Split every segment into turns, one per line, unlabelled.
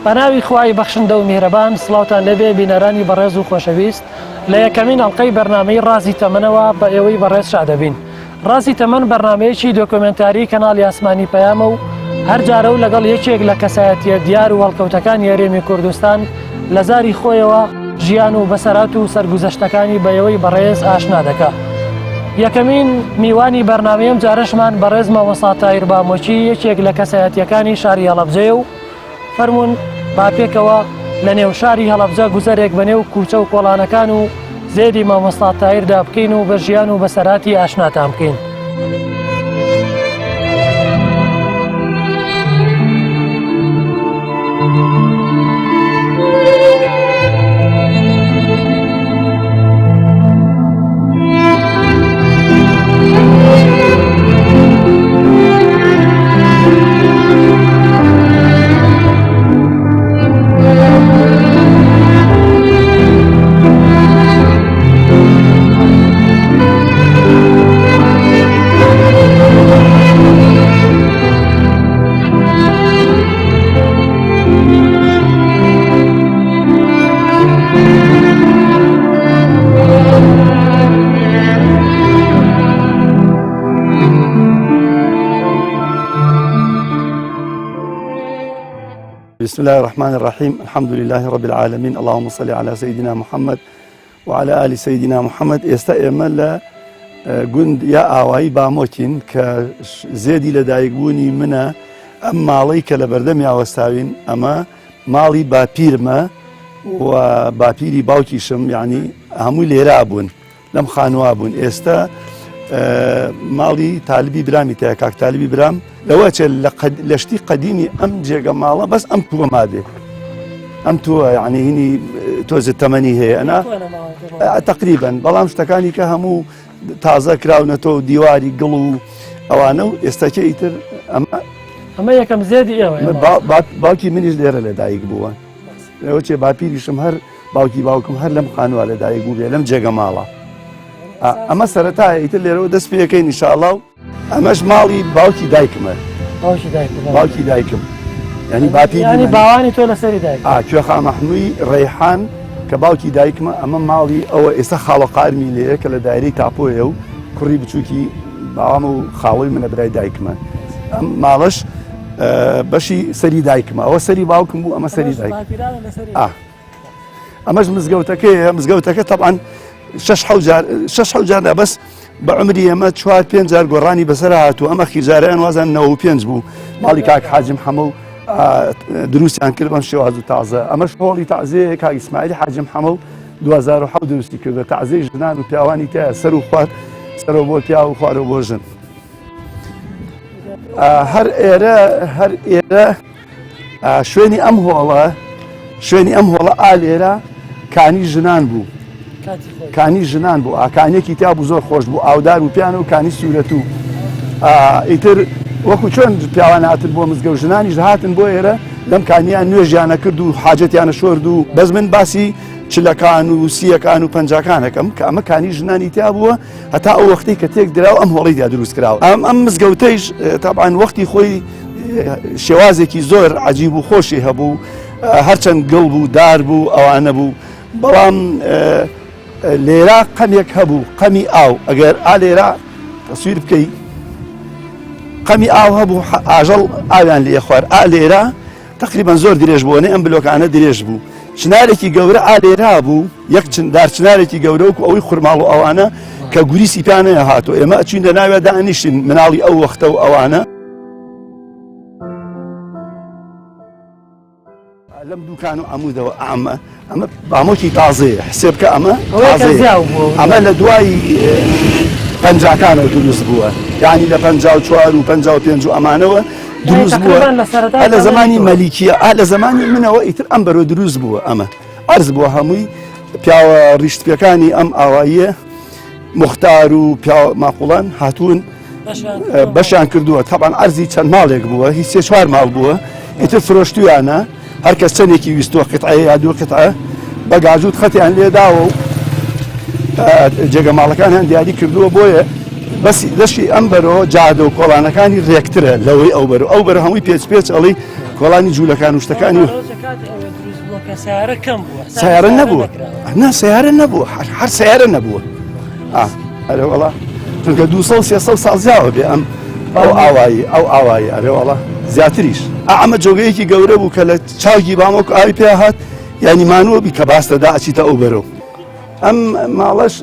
بەناوی خوای بەخشندە و میهرەبان سڵاوتان لەبێ بینەرانی بەڕێز و خۆشەویست لە یەکەمین ئەڵقەی بەرنامەی ڕازی تەمەنەوە بە ئێوەی بەڕێز شادەبین. ڕازی تەمەن بەرنمەیەکی دۆکۆمنتاری کەناڵی ئاسمانی پەیامە و هەر جارە و لەگەڵ یەکێک لە کەسایەتیە دیار و هەڵکەوتەکانی هەرێمی کوردستان لە زاری خۆیەوە ژیان و بەسەرات و سەرگوزەشتەکانی بە ئێوەی بەڕێز ئاشنا دەکا. یەکەمین میوانی بەرنمەیەم جارەشمان بەڕێز مامۆستا تاهیر بامۆچی یەکێک لە کەسایەتیەکانی شاری هەڵەبجەیە و فەرمونون با پێکەوە لە نێو شاری هەڵەبجە گوزەرێک بەنێو کوچە و کۆڵانەکان و زێدی مامۆستا تاهیردا بکەین و بە ژیان و بەسەراتی ئاشناتان بکەین.
بسم الله الرحمن الرحيم الحمد لله رب العالمين اللهم صل على سيدنا محمد وعلى آل سيدنا محمد استئمل گوند یا ئاوایی بامۆکین کە زێدی لە دایکبوونی منە ئەم ماڵی کە لە بەردەمی ئاوەستاوین ئەمە ماڵی باپیرمە و باپیری باوکیشم یعنی هەمووی لێرا بوون لەم خانووا بوون. ئێستا ماڵی تاالبی برامی تەیە کاک تاالبی برام لەوە چێ لە شتی قەدیمی ئەم جێگە ماڵە بەس ئەم تووە مادێ ئەم تووە یعنی هینی تۆزت تەمەنی هەیە ئەنا تقریبن بەڵام شتەکانی کە هەموو تازە کراونەتەوە دیواری گڵ و ئەوانە و ئێستاکە ئیتر
ئەمە یەکەم زێدی ئێوە
باوکی منیش لێرە لەدایک بووە لەوە چێ باپیریشم هەر باوکی باوکم هەر لەم خانووە لەدایک بوو بێ لەم جێگە ماڵە. ئەمە سەرەتایە ئیتر لێرەوە دەست پێەکەین ئینشاءڵڵا و ئەمەش ماڵی باوکی دایکمە باوکی دایکم ینی باپیری
باوانی تۆ لەسەری دایک
کوێخا مەحمووی ڕێحان کە باوکی دایکمە ئەمە ماڵی ئەوە ئێستا خاڵە قارمی لێیە کە لە دایرەی تاپۆیە و کوڕی بچووکی باوام و خاڵۆی منە برای دایکمە. ئەم ماڵش بەشی سەری دایکمە ئەوە سەری باوکم بوو ئەمە سەری دایک ئەمەش مزگەوتەکەیە مزگەوتەکە تەبعاً 6 جار بەس بە عمری ئەمە 4-5 جار گۆڕانی بەسەر هاتوو ئەمە خیرجارەیان وازان 95 بوو ماڵی کاک حاجم حەمە و دروستیان کرد بەم شێواز و تازە ئەمەش هۆڵی تازەیە کاک ئیسماعیلی حاجم حەمە و 2007 دروستی کردە تازەی ژنان و پیاوانی تایە سەر و خوارد سەرەوە بۆ پیا و خوارەوە بۆ ژن. هەر ئێرە شوێنی ئەم هۆڵە ئالێرە کانی ژنان بوو کانی ژنان بوو ئاکانێکی تا بوو زۆر خۆش بوو ئاودار و پیانە و کانی سوورەت و ئیتر وەکو چۆن پیاوان هاتن بۆ مزگەوت ژنانیش هاتن بۆ ئێرە لەم کانیان نوێژیانە کرد و حاجەتیانە شۆرد و بەس من باسی چلەکان و سیەکان و پەنجاکانەکەم کە ئەمە کانی ژنانی تا بووە هەتا ئەو وەختی کە تێک دراوە ئەم هۆڵی دا دروست کراوە. ئەم مزگەوتەیش تابعاً وەختی خۆی شێوازێکی زۆر عەجیب و خۆشی هەبوو هەرچەند گڵ بوو دار بوو ئەوانە بوو بەڵام لێرا قەمێک هەبوو قەمی ئاو ئەگەر ئالێرا تەسویر بکەی قەمی ئاو هەبوو ئاژەڵ ئاویان لێ خوارد ئالێرا تقریبان زۆر درێژ بووە نێ ئەم بلۆکانە درێژ بوو چنارێکی گەورە ئالێرا بوو یەک دار چنارێکی گەورە وکو ئەوەی خوڕماڵ و ئەوانە کە گوریسی پیانەیە هاتووە ئێمە ئەچین لە ناوێ دانیشین مناڵی ئەو وەختە و ئەوانە لەم دوکان و عەموودەوە ئەمە بامۆکی تازەیە حسێب کە ئەمە لە دوای پەنجاکانەوە دروست بووە یعنی لە 54 و 55 و ئەمانەوە دروست بووە لە زمانی مەلیکیە لە زمانی منەوە ئیتر ئەم بەرەوە دروست بووە ئەمە عەرز بووە هەمووی پیاوە ڕیشتپێکانی ئەم ئاواییە مختار و پیاوە ماقوڵان هاتوون بەشیان کردووە تەبعاً عەرزی چەند ماڵێک بووە هیچ 3-4 ماڵ بووە ئیتر فرۆشتویانە هەر کەس چەندێکی ویستووە قیتعەیە یا دوو قیتعە بە گاژوت خەتیان لێداوە و جێگە ماڵەکانیان دیاری کردووە بۆیە بەسی دەشی ئەم بەرەوە جادە و کۆڵانەکانی ڕێکترە لەوەی ئەو بەرە هەمووی پێچ ئەڵی کۆڵانی جوولەکان و شتەکانی
سیارە کەم بووە
سیارە نەبووە نا سیارە نەبووە هەر سیارە نەبووە ئەرێ وەڵا چونکە 200 ساڵ زیاوە بێ ئەم ئەو ئاوایی ئەرێ وەڵا زیاتریش ئەمە جۆگەیەکی گەورە بوو کە لە چاوی بامۆک ئاوی پێ هات یانی مانووە بی کە باستەدا ئەچیتە ئەو بەرەو ئەم ماڵەش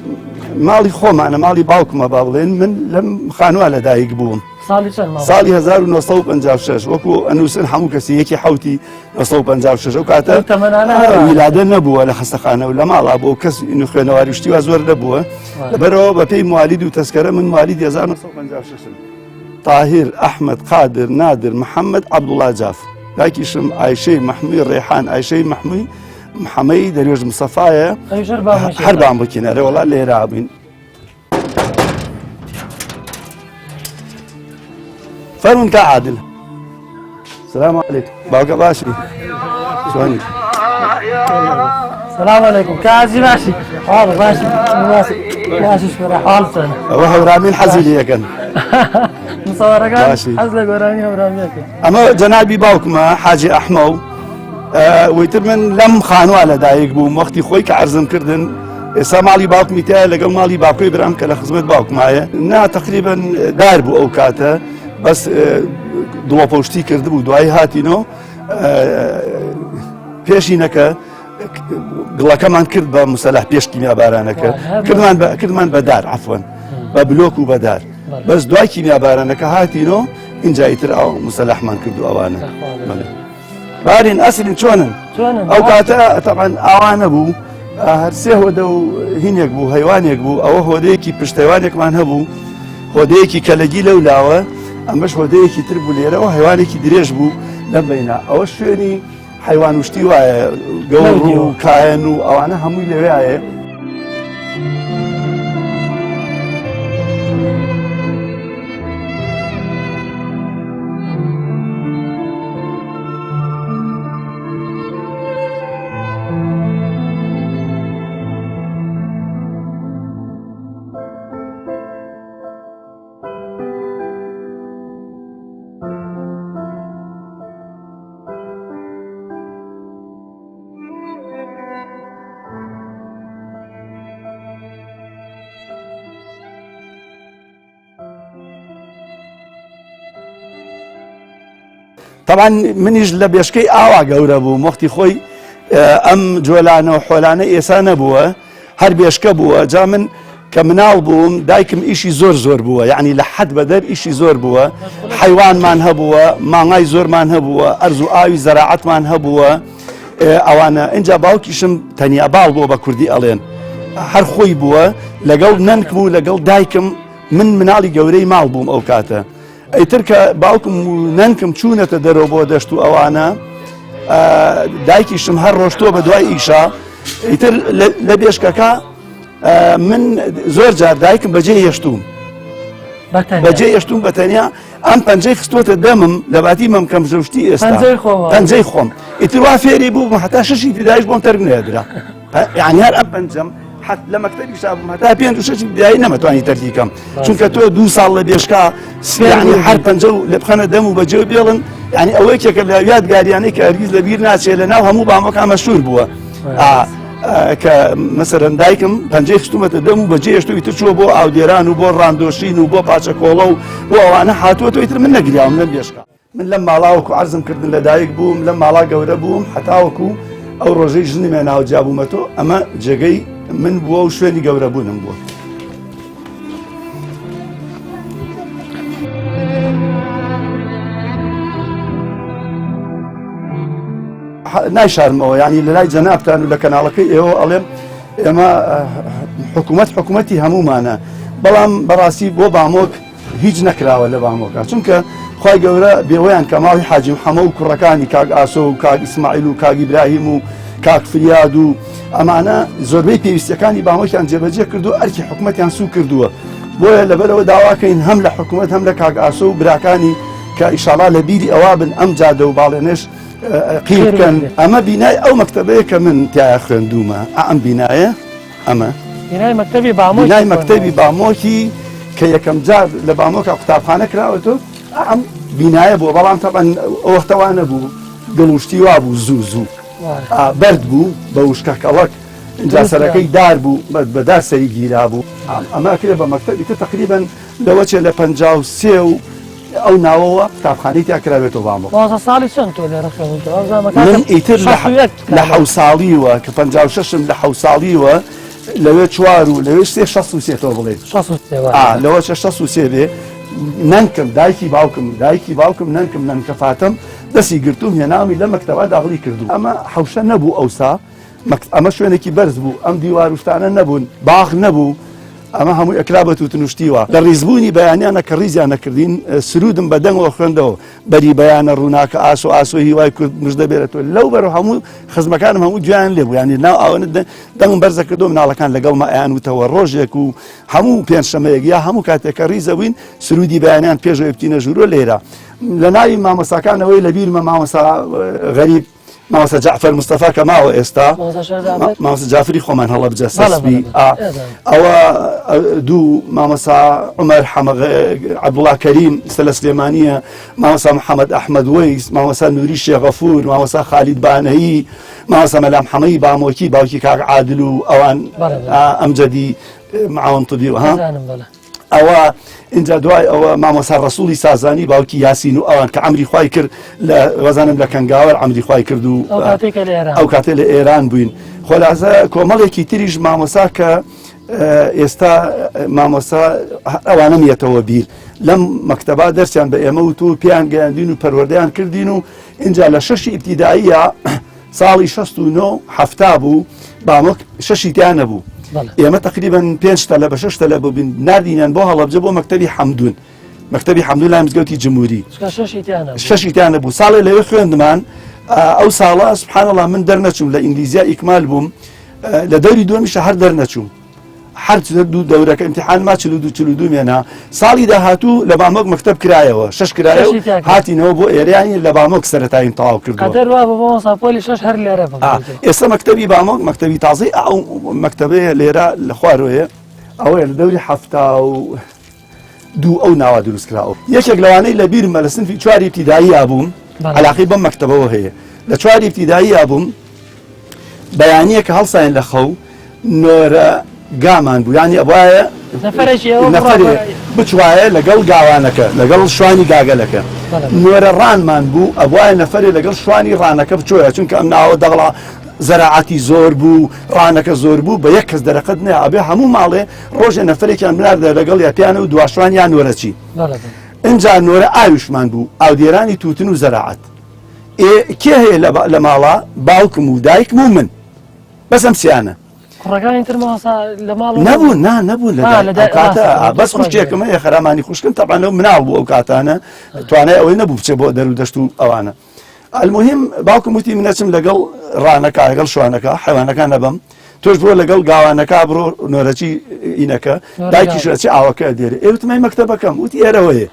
ماڵی خۆمانە ماڵی باوکمە با بڵێن من لەم خانووە لەدایک بووم ساڵی 1956 وەکو ئەنووسن هەموو کەسی یەکی حوتی 1956 ئەو کاتە ویلادە نەبووە لە خەستەخانە و لە ماڵا بۆ کەس خوێنەواری شتیوا زۆر نەبووە لەبەرەوە بە پێی موالید و تەسکەرە من موالید 1956 طاهر ئەحمەد قادر نادر محەممەد عەبدوڵڵا جاف دایکیشم ئایشەی مەحمووی ڕێحان ئایشەی مەحمووی محەممەی دەروێژ مستەفایە هەر بام بکەنەرە وڵات لێرا بووین فەرمون کا عادل سلام علیکم باوکە باشی چۆنی
سلام علیکم کازی باشی باشی شوێنە حاڵتن
ئەوە هەورامین حەزی لە یەکەن
مسەوەرەکان حەز لە گۆرانی هەورامەکە
ئەمە جەنابی باوکمە حاجی ئەحمە و ویتر من لەم خانووە لەدایک بووم وەختی خۆی کە عەرزم کردن ئێستا ماڵی باوکمی تایە لەگەڵ ماڵی باوکۆی برام کە لە خزمەت باوکمایە نا تقریبەن دار بوو ئەو کاتە بەس دڵۆپۆشتی کردبوو دوایی هاتینەوە پێشینەکە گڵەکەمان کرد بە مسەلح پێش کیمیابارانەکە کردمان بەدار عەفوەن بە بلۆک و بەدار بەس دوای کیمیابارانەکە هاتینەوە اینجایتر ئەو مسەلحمان کرد و ئەوانە بارین ئەسلین چۆنن ئەو کاتە تەبەن ئاوانە بوو هەر سێ هۆدە و هینێک بوو هەیوانێک بوو ئەوە هۆدەیەکی پشتەیوانێکمان هەبوو هۆدەیەکی کەلەگی لەولاوە ئەمەش هۆدەیەکی تر بوو لێرەوە هەیوانێکی درێژ بوو لەم بەینا ئەوە شوێنی حیوان وشتی وایە گەوڕ و کایەن و ئەوانە هەمووی لەوێایە طبعا منیش لە بێشکەی ئاوا گەورە بوو وەختی خۆی ئەم جۆلانە و حۆلانە ئێسا نەبووە هەر بێشکە بووە جا من کە مناڵ بووم دایکم ئیشی زۆر بووە یعنی لە حەد بەدەر ئیشی زۆر بووە حیوانمان هەبووە ماڭای زۆرمان هەبووە ئەرز و ئاوی زەراعەتمان هەبووە ئەوانە اینجا باوکیشم تەنیا باڵ بووە بە کوردی ئەڵێن هەر خۆی بووە لەگەڵ نەنکم و لەگەڵ دایکم من مناڵی گەورەی ماڵ بووم ئەو کاتە ئەیتر کە باوکم و نەنکم چوونەتە دەرەوە بۆ دەشت و ئەوانە دایکیشم هەر ڕۆشتووە بە دوای ئیشا ئیتر لە بێشکەکە من زۆر جار دایکم بەجێ هێشتوم بەجێ هێشتوم بە تەنیا ئەم پەنجەی خستووەتە دەمم لە باتی مەمکەم زەوشتی ئێستا پەنجەی خۆم ئیتر وا فێری بووم هەتا شەشی تدایش بۆم تەرک نێدرا یعنی هەر ئەم پەنجەم لە مەکتەبی شابووم هەتا پێنج و شەشی بدایی نەمەتوانی تەرکیکەم چونکە تۆ 2 ساڵ لە بێشکا یعنی هەر پەنجە و لە بخەنە دەم و بەجێ بێڵن یعنی ئەوەی کێکە لە یادگاریانەی کە هەرگیز لەبیر ناچێت لە ناو هەموو بامۆکە مەشهور بووە کە مەسەرەن دایکم پەنجەی خستومەتە دەم و بەجێ هێشتووی تر چووە بۆ ئاودێران و بۆ ڕاندۆشین و بۆ پاچە کۆڵە و بۆ ئەوانە هاتووە تۆیتر من نەگریاوم لەم بێشکا من لەم ماڵاوەکو عەرزم کردن لە دایک بووم لەم ماڵا گەورە بووم هەتاوەکو ئەو ڕۆژەی ژنی مێناوە جابوومەتۆ ئەمە جێگەی من بووە و شوێنی گەورە بوونم بووە نایشارمەوە یعنی لە لای جەنابتان و لە کەناڵەکەی ئێوە ئەڵێم ئێمە حکوومەتی هەمومانە بەڵام بەڕاستی بۆ بامۆک هیچ نەکراوە لە بامۆکە چونکە خی گەورە بێوەیان کە ماڵی حاجی محەممە و کوڕەکانی کاک ئاسۆ و کاک ئیسماعیل و کاک ئیبراهیم و کاک فریاد و ئەمانە زۆربەی پێویستەکانی بامۆکیان جێبەجێ کردو ئەرکی حکوومەتیان سوو کردووە بۆیە لەبەرەوە داواکەین هەم لە حکوومەت هەم لە کاک ئاسۆ و براکانی کە ئیشاڵا لە بیری ئەوا بن ئەم جادە و باڵێنش قیل بکەن ئەمە بینای ئەو مەکتەبەیە کە من تایە خوێندومە ئەم بینایە ئەمە
بینای
مەکتەبی بامۆکی کە یەکەم جار لە بامۆکە قوتابخانە کراوەتەوە ئەم بینایە بووە بەڵام تەبەن ئەو وەختەوانە بوو گەڵوشتی وا بوو زوو بەرد بوو بە وشکە کەڵک اینجا سەرەکەی دار بوو بەدار سەری گیرا بوو ئەمە کرێ بە مەکتەبی تر تقریبا لەوەچێ لە 53 و ئەو ناوەوە قوتابخانەی تا کراوێتەوە بامەوە
ساڵی چەند تۆ لێرە خوێنیتەوە
من ئیتر لە 7 ساڵیوە کە 56م لە 7 ساڵیوە لەوێ چوار و لەوێ 63 بڵێ لەوە 63 بێ نانکم دایکی باوکم نانکم نانکەفاتم دەستی گرتوم هێنامی لە مەکتەبە داخلی کردو ئەمە حوشە نەبوو ئەوسا ئەمە شوێنێکی بەرز بوو ئەم دیواروشتانە نەبوون باغ نەبوو ئەمە هەمووی ئەکرا بە توتنوشتیوە لە ڕیزبوونی بەیانیانە کە ڕیزیان نەکردین سرودم بە دەنگەوە خوێندەوە بەری بەیانە ڕووناکە ئاسۆ هیوای کورد مژدە بێرێتەوە لەو بەرەوە هەموو خزمەکانم هەموو گویان لێ بوو ینی ناو ئەوەنە دەنگم بەرزە کردو مناڵەکان لەگەڵمە ئەیان وتەوە ڕۆژێک و هەموو پێنجشەمەیەک یا هەموو کاتێکە ڕیزەوین سرودی بەیانیان پێشەوەی بتینە ژوورۆ لێرە لە ناوی مامۆستاکانەوەی لە بیرمە مامۆستا غەریب مامۆستا جعفەر مستەفا کە ماوە ئێستا مامۆستا جعفری خۆمان هەڵە بجە سەسبی ئەوە دوو مامۆستا عومەر عەبدوڵڵا کەریم سەلە سلێمانیە مامۆستا محەممەد ئەحمەد وەیس مامۆستا نووری شێغەفور مامۆستا خالید بانەیی مامۆستا مەلام حەمەی بامۆکی باوکی کاک عادل و ئەوان ئەمجەدی معاون طبی وها ئەوە اینجا دوای ئەوە مامۆستا ڕەسووڵی سازانی باوکی یاسین و ئەوان کە عەمری خوای کرد لە وەزانم لە کەنگاوەر عەمری خوای کرد و ئەو کاتێ لە ئێران بووین خۆلازە کۆمەڵێکی تریش مامۆستا کە ئێستا مامۆستا ئەوانە نیەتەوە بیر لەم مەکتەبا دەرسیان بە ئێمە و تو پیان گەیاندین و پەروەردەیان کردین و اینجا لە شەشی ئیبتیداییە ساڵی 69 هەفتا بوو بامۆک شەشی تیان نەبوو ئێمە تقریبا 5 لە بە 6 لە بووبین نردینیان بۆ هەڵەبجە بۆ مەکتەبی حەمدون لای مزگەوتی جمهوری شەشیتیان نەبوو ساڵی لەوێ خوێندمان ئەو ساڵە سبحان الله من دەرنەچوم لە ئینگلیزیا ئیکمال بووم لە دەوری دووەمیشە هەر دەرنەچووم هەر دوو دەورەکە ئیمتیحان ما 42 مێنا ساڵی داهاتوو لە بامۆک مەکتەب کرایەوە 6 کرایە هاتینەوە بۆ ئێریانی لە بامۆک سەرەتاییم تەواو
کردووە
ئێستا مەکتەبی بامۆک مەکتەبی تازەی ئەو مەکتەبەیە لێرە لە خوارۆیە ئەوەیە لە دەوری هەفتا و دوو ئەو ناوا دروست کراوە یەکێک لەوانەی لە بیرمە لە سنفی 4 ئیبتیدایی بووم علاقەی بەم مەکتەبەوە هەیە لە 4 ئیبتیدایی بووم بەیانیە کە هەڵساین لە خەو نۆرە گامان بوو ینی ئەوایە نەفەرێ بچوایە لەگەڵ گاوانەکە لەگەڵ شوانی گاگەلەکە نۆرە ڕانمان بوو ئەوایە نەفەرێ لەگەڵ شوانی ڕانەکە بچۆیە چونکە ئەم ناوە دەغڵا زەراعەتی زۆر بوو ڕانەکە زۆر بوو بە یەک کەس دەرەقەت نێ ئەبێ هەموو ماڵێ ڕۆژێ نەفەرێکیان بناردە لەگەڵ یاپیانە و دواشوان یان نۆرەچی اینجا نۆرە ئاویشمان بوو ئاودێرانی تووتن و زەراعەت کێ هەیە لە ماڵە باوکم و دایکم و من بەس ئەم سیانە نەبوو نەبوو بەس خوشکێکم هەیە خەرامانی خوشکم تەبانەوە مناڵ بوو ئەو کاتانە توانای ئەوەی نەبوو بچێ بۆ دەرو دەشت و ئەوانە المهم باوکم وتی منەچم لەگەڵ ڕانەکە لەگەڵ شوانەکە حیوانەکان نەبم تۆش بۆ لەگەڵ گاوانەکە بڕۆ نۆرەچی ئینەکە دایکیشەچی ئاوەکە دێرە ئێوتمای مەکتەبەکەم وتی ئێرەوەیە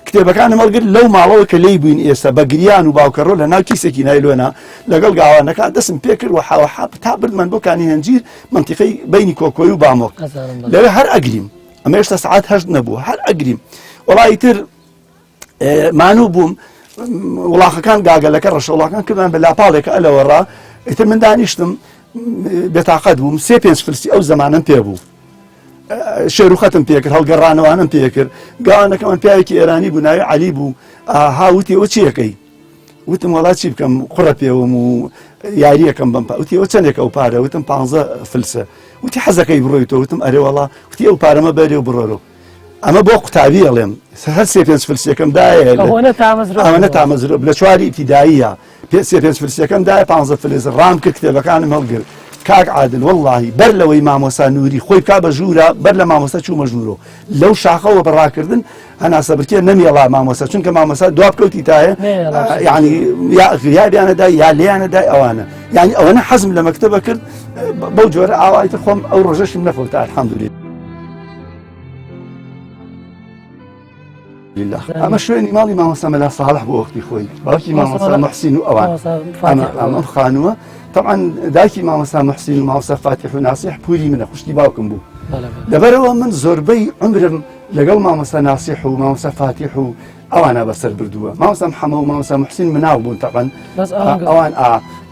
کتێبەکانم هەڵگرت لەو ماڵەوە کە لی بووین ئێستا بە گریان و باوکەڕۆ لە ناو کیسێکی نایلۆنا لەگەڵ گاوانەکە دەسم پێ کرد و حاوەحا تا بردمان بۆ کانی هەنجیر منتیقەی بینی کۆکۆی و بامۆک لەوێ هەر ئەگریم ئەمە هێشتا سەعات 8 نەبوو هەر ئەگریم وەڵی تر مانوو بووم وڵاخەکان گاگەلەکە ڕەشەوڵاکان کردان بە لاپاڵێکە ئەلەوەڕا ئیتر من دانیشتم بێتاقەت بووم 3-5 فرسی ئەو زەمانم پێ بوو شێروخەتم پێکرد هەڵگەڕانەوانم پێکرد گاوانەکەمان پیاوێکی ئێرانی بوو ناوی عەلی بوو هاوتی ئەوە چیەکەی وتم وەڵات چی بکەم قوڕە پێوەم و یاریەکەم بم وتی ئەو چەندێک ئەو پارە وتم 15 فلسە وتی حەزەکەی بڕۆیتەوە وتم ئەرێ وەڵا وتی ئەو پارەمە بەرێ و بڕۆرەوە ئەمە بۆ قوتابی ئەڵێم هەر 3-5 فلسیەکەم دایە ئەوەنە تامەزرۆ لە 4 ئیبتیداییە 3-5 فلسیەکەم دایە 15 فلس ڕام کرد کتێبەکانم هەڵگرت کاک عادل واللهی بەر لەوەی مامۆستا نووری خۆی بکا بە ژوورە بەر لە مامۆستا چوومە ژوورۆ لەو شاخەوە بەڕاکردن هەناسە بکێ نەمیێڵا مامۆستا چونکە مامۆستا دواب کەوتی تایە یعنی یا غیابیانەدای یا لێیانەدای ئەوانە یعنی ئەوەنە حەزم لە مەکتەبە کرد بەو جۆرە ئاوایتە خۆم ئەو ڕۆژەشم نەفەوتە الحەمدولillah ئەمە شوێنی ماڵی مامۆستا مەلا ساڵح بۆ وەختی خۆی باوکی مامۆستا محسین و ئەوان ئەمە خانووە طبعا دایکی مامۆستا محسین و مامۆستا فاتح و ناسیح پوری منە خوشتی باوکم بوو لەبەرەوە من زۆربەی عمرم لەگەڵ مامۆستا ناسیح و مامۆستا فاتح و ئەوانە بەسەر بردووە مامۆستا محەممەد و مامۆستا محسین مناو بوون تەقەن
بەس
ئەوان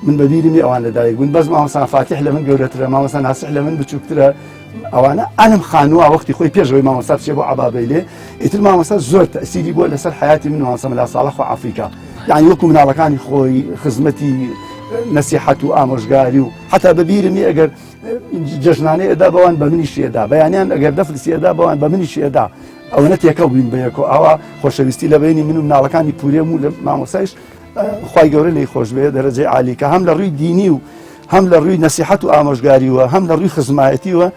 من بەبیرمی ئەوان لەدایک بوون بەس مامۆستا فاتح لە من گەورەترە مامۆستا ناسح لە من بچووکترە ئەوانە ئەنم خانووە وەختی خۆی پێشەوەی مامۆستا بچێ بۆ عەبابەیلێ ئیتر مامۆستا زۆر تەئسیری بووە لەسەر حیاتی من و مامۆستا مەلا ساڵح و عەفریقا یعنی وەکو مناڵەکانی خۆی خزمەتی نەسیحەت و ئامۆژگاری و حتا بەبیرمی ئەگەر جەژنانەی ئەدا بەوان بە منیشی ئەدا بەیانیان ئەگەر دەفرسی ئەدا بەوان بە منیشی ئەدا ئەوە نەتێکە بووین بەیەکۆ ئەوە خۆشەویستی لە بینی من و مناڵەکانی پورێم و لە مامۆسایش خوای گەورە لی خۆش بێ دەرەجەی عالیکە هەم لە ڕووی دینی و هەم لە ڕووی نەسیحەت و ئامۆژگاریوە هەم لە ڕووی خزمایەتیوە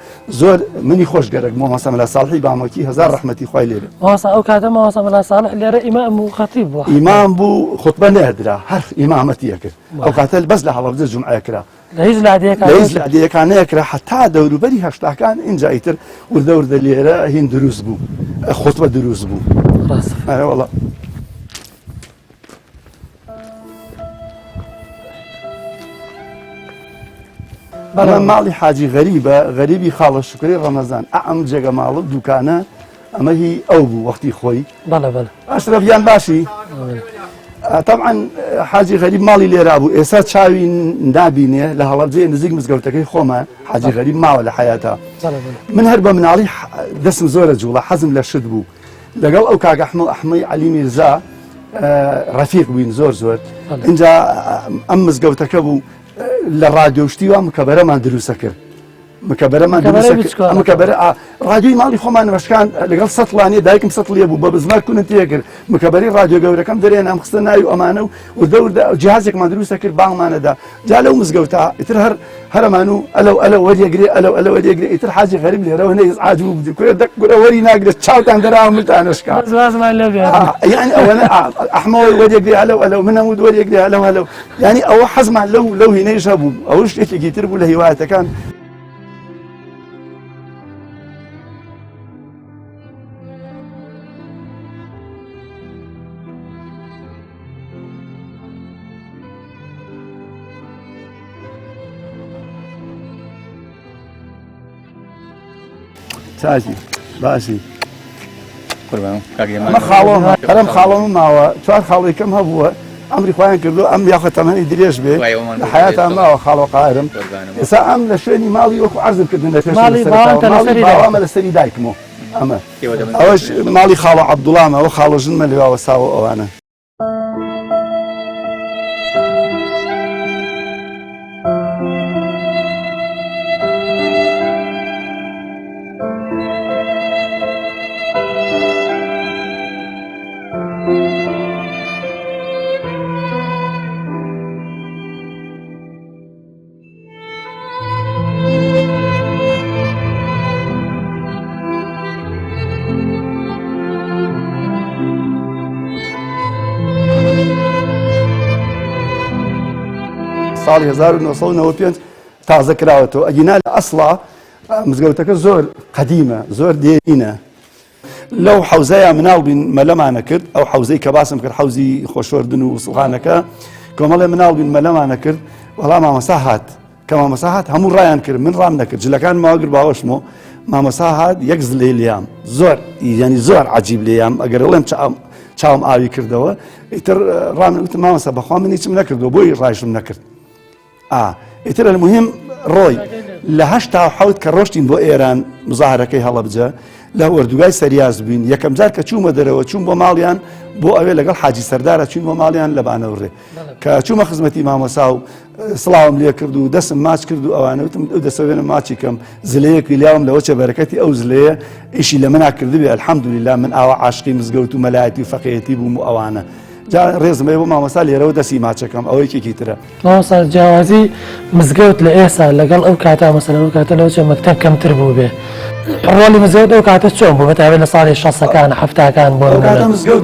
زۆر منی خۆشگەرەک مامۆستا مەلا ساڵحی بامۆکی هەزار ڕەحمەتی خوای لێ بێ
مامۆستا ئەو کاتە مامۆستا مەلا ساڵح لێرە ئیمام و خەتیب بووە
ئیمام بوو خوتبە نەهدرا هەر ئیمامەتیە کرد ئەو کاتە بەس لە هەڵەبجە جومعە کرا
لە هیچ
لادەیەکان نەکرا حتا دەوروبەری هەشتاکان اینجا ئیتر وردە وردە لێرە هین دروست بوو خوتبە دروست بوو وەڵا بەڵێ ماڵی حاجی غەریبە غەریبی خاڵە شوکری ڕەمەزان ئەم جێگە ماڵە دوکانە ئەمە هی ئەو بوو وەختی خۆی ئەشرەفیان باشی طبعا حاجی غەریب ماڵی لێرا بوو ئێستا چاوی نابینێ لە هەڵەبجەیە نزیک مزگەوتەکەی خۆمان حاجی غەریب ماوە لە حیاتە من هەر بە مناڵی دەستم زۆرە جوڵە حەزم لە شت بوو لەگەڵ ئەو کاک ئەحمەی عەلی میرزا ڕەفیق بووین زۆر اینجا ئەم مزگەوتەکە بوو لە ڕادیۆشتیوە مکەبەرەمان دروستە کرد مکەبەرەمان مکەبەرە ڕادیۆی ماڵی خۆمان نوێشکان لەگەڵ سەتڵانی دایکم سەتڵیە بوو بە بزمار کوونت تێ کرد مکەبەری ڕادیۆ گەورەکەم دەرێن ئەم خستە ناوی و ئەمانە و وردە جیهازێکمان دروستە کرد بانگمانەدا جا لەو مزگەوتە ئیتر هەرەمان و ئەلە وەریەگرێ ئەلە وەریەگرێ ئیتر حاجی غەریب لێرەوە نەیز عاجبوو بدی کوێ دەکگورە وەری ناگرێت چاوتان دەراوە ملتانشکا یعنی ئەوەنە ئەحمەوەی وەریەگرێ ئەلە منەم و وەریەگرێ ئەلە یعنی ئەوە حەزمان لەو هینەیش هەبوو ئەوە شتێکی تر بوو لە هیوایەتەکان چاچی باشی هەرم خاڵەم ماوە چوار خاڵی کەم هەبووە ئەمری خۆیان کردو ئەم یاخە تەمەنی درێژ بێ لە حیاتان ماوە خاڵۆ قایرم ئێستا ئەم لە شوێنی ماڵی وەکو عەرزم کردن لە پێشمە لە سەری دایکمەوە ئەمە ئەوەش ماڵی خاڵۆ عەبدوڵامە ئەوە خاڵۆ ژنمە لێواوە ساوە ئەوانە ساڵی 1995 تازە کراوەتەوە ئەگینا لە ئەسڵا مزگەوتەکە زۆر قەدیمە زۆر دێرینە لەو حەوزەیە مناڵ بین مەلەمانە کرد ئەو حەوزەی کە باسم کرد حەوزی خۆشوەردن و سڵخانەکە کۆمەڵێ مناڵ بین مەلەمانە کرد وەڵام مامۆستا هات کە مامۆستا هات هەموو ڕایان کرد من ڕام نەکرد جلەکان ماوەگر باوەشمەوە مامۆستا هات یەک زلێ لیام زۆر یعنی زۆر عەجیب لیام ئەگەر ئەڵێم چاوم ئاوی کردەوە ئیتر ڕام وتم مامۆستا بەخوا من هیچم نەکردەوە بۆی ڕایشم نەکرد ئیتر المهم ڕۆی لە 1970 کە ڕۆشتین بۆ ئێران مزاهرەکەی هەڵەبجە لە وەردوگای سەریاز بووین یەکەم جار کە چوومە دەرەوە چوون بۆ ماڵیان بۆ ئەوێ لەگەڵ حاجی سەردارە چوین بۆ ماڵیان لە بانەوڕێ کە چوومە خزمەتی مامۆسا و سڵاوم لێ کرد و دەستم ماچ کرد و ئەوانە وتم ئەو دەسەوێنم ماچی کەم زلەیەکی لیاوم لەوە چە بەرەکەتی ئەو زلەیە ئیشی لە منا کردبێ ئەلحەمدولیلا من ئاوا عاشقی مزگەوت و مەلایەتی و فەقێتی بووم و ئەوانە جا ڕێزمەوە بۆ مامۆستا لێرەوە دەسی ماچەکەم ئەوەی کێکی ترە
مامۆستا جیاوازی مزگەوت لە ئێستا لەگەڵ ئەو کاتە مەسەلەن ئەو کاتە لەوە چە مەکتەب کەمتر بوو بێ ڕۆڵی مزگەوت ئەو کاتە چۆن بوو بەتابێت لە ساڵی 60ەکان 70ەکان بۆ
ئەو کاتە مزگەوت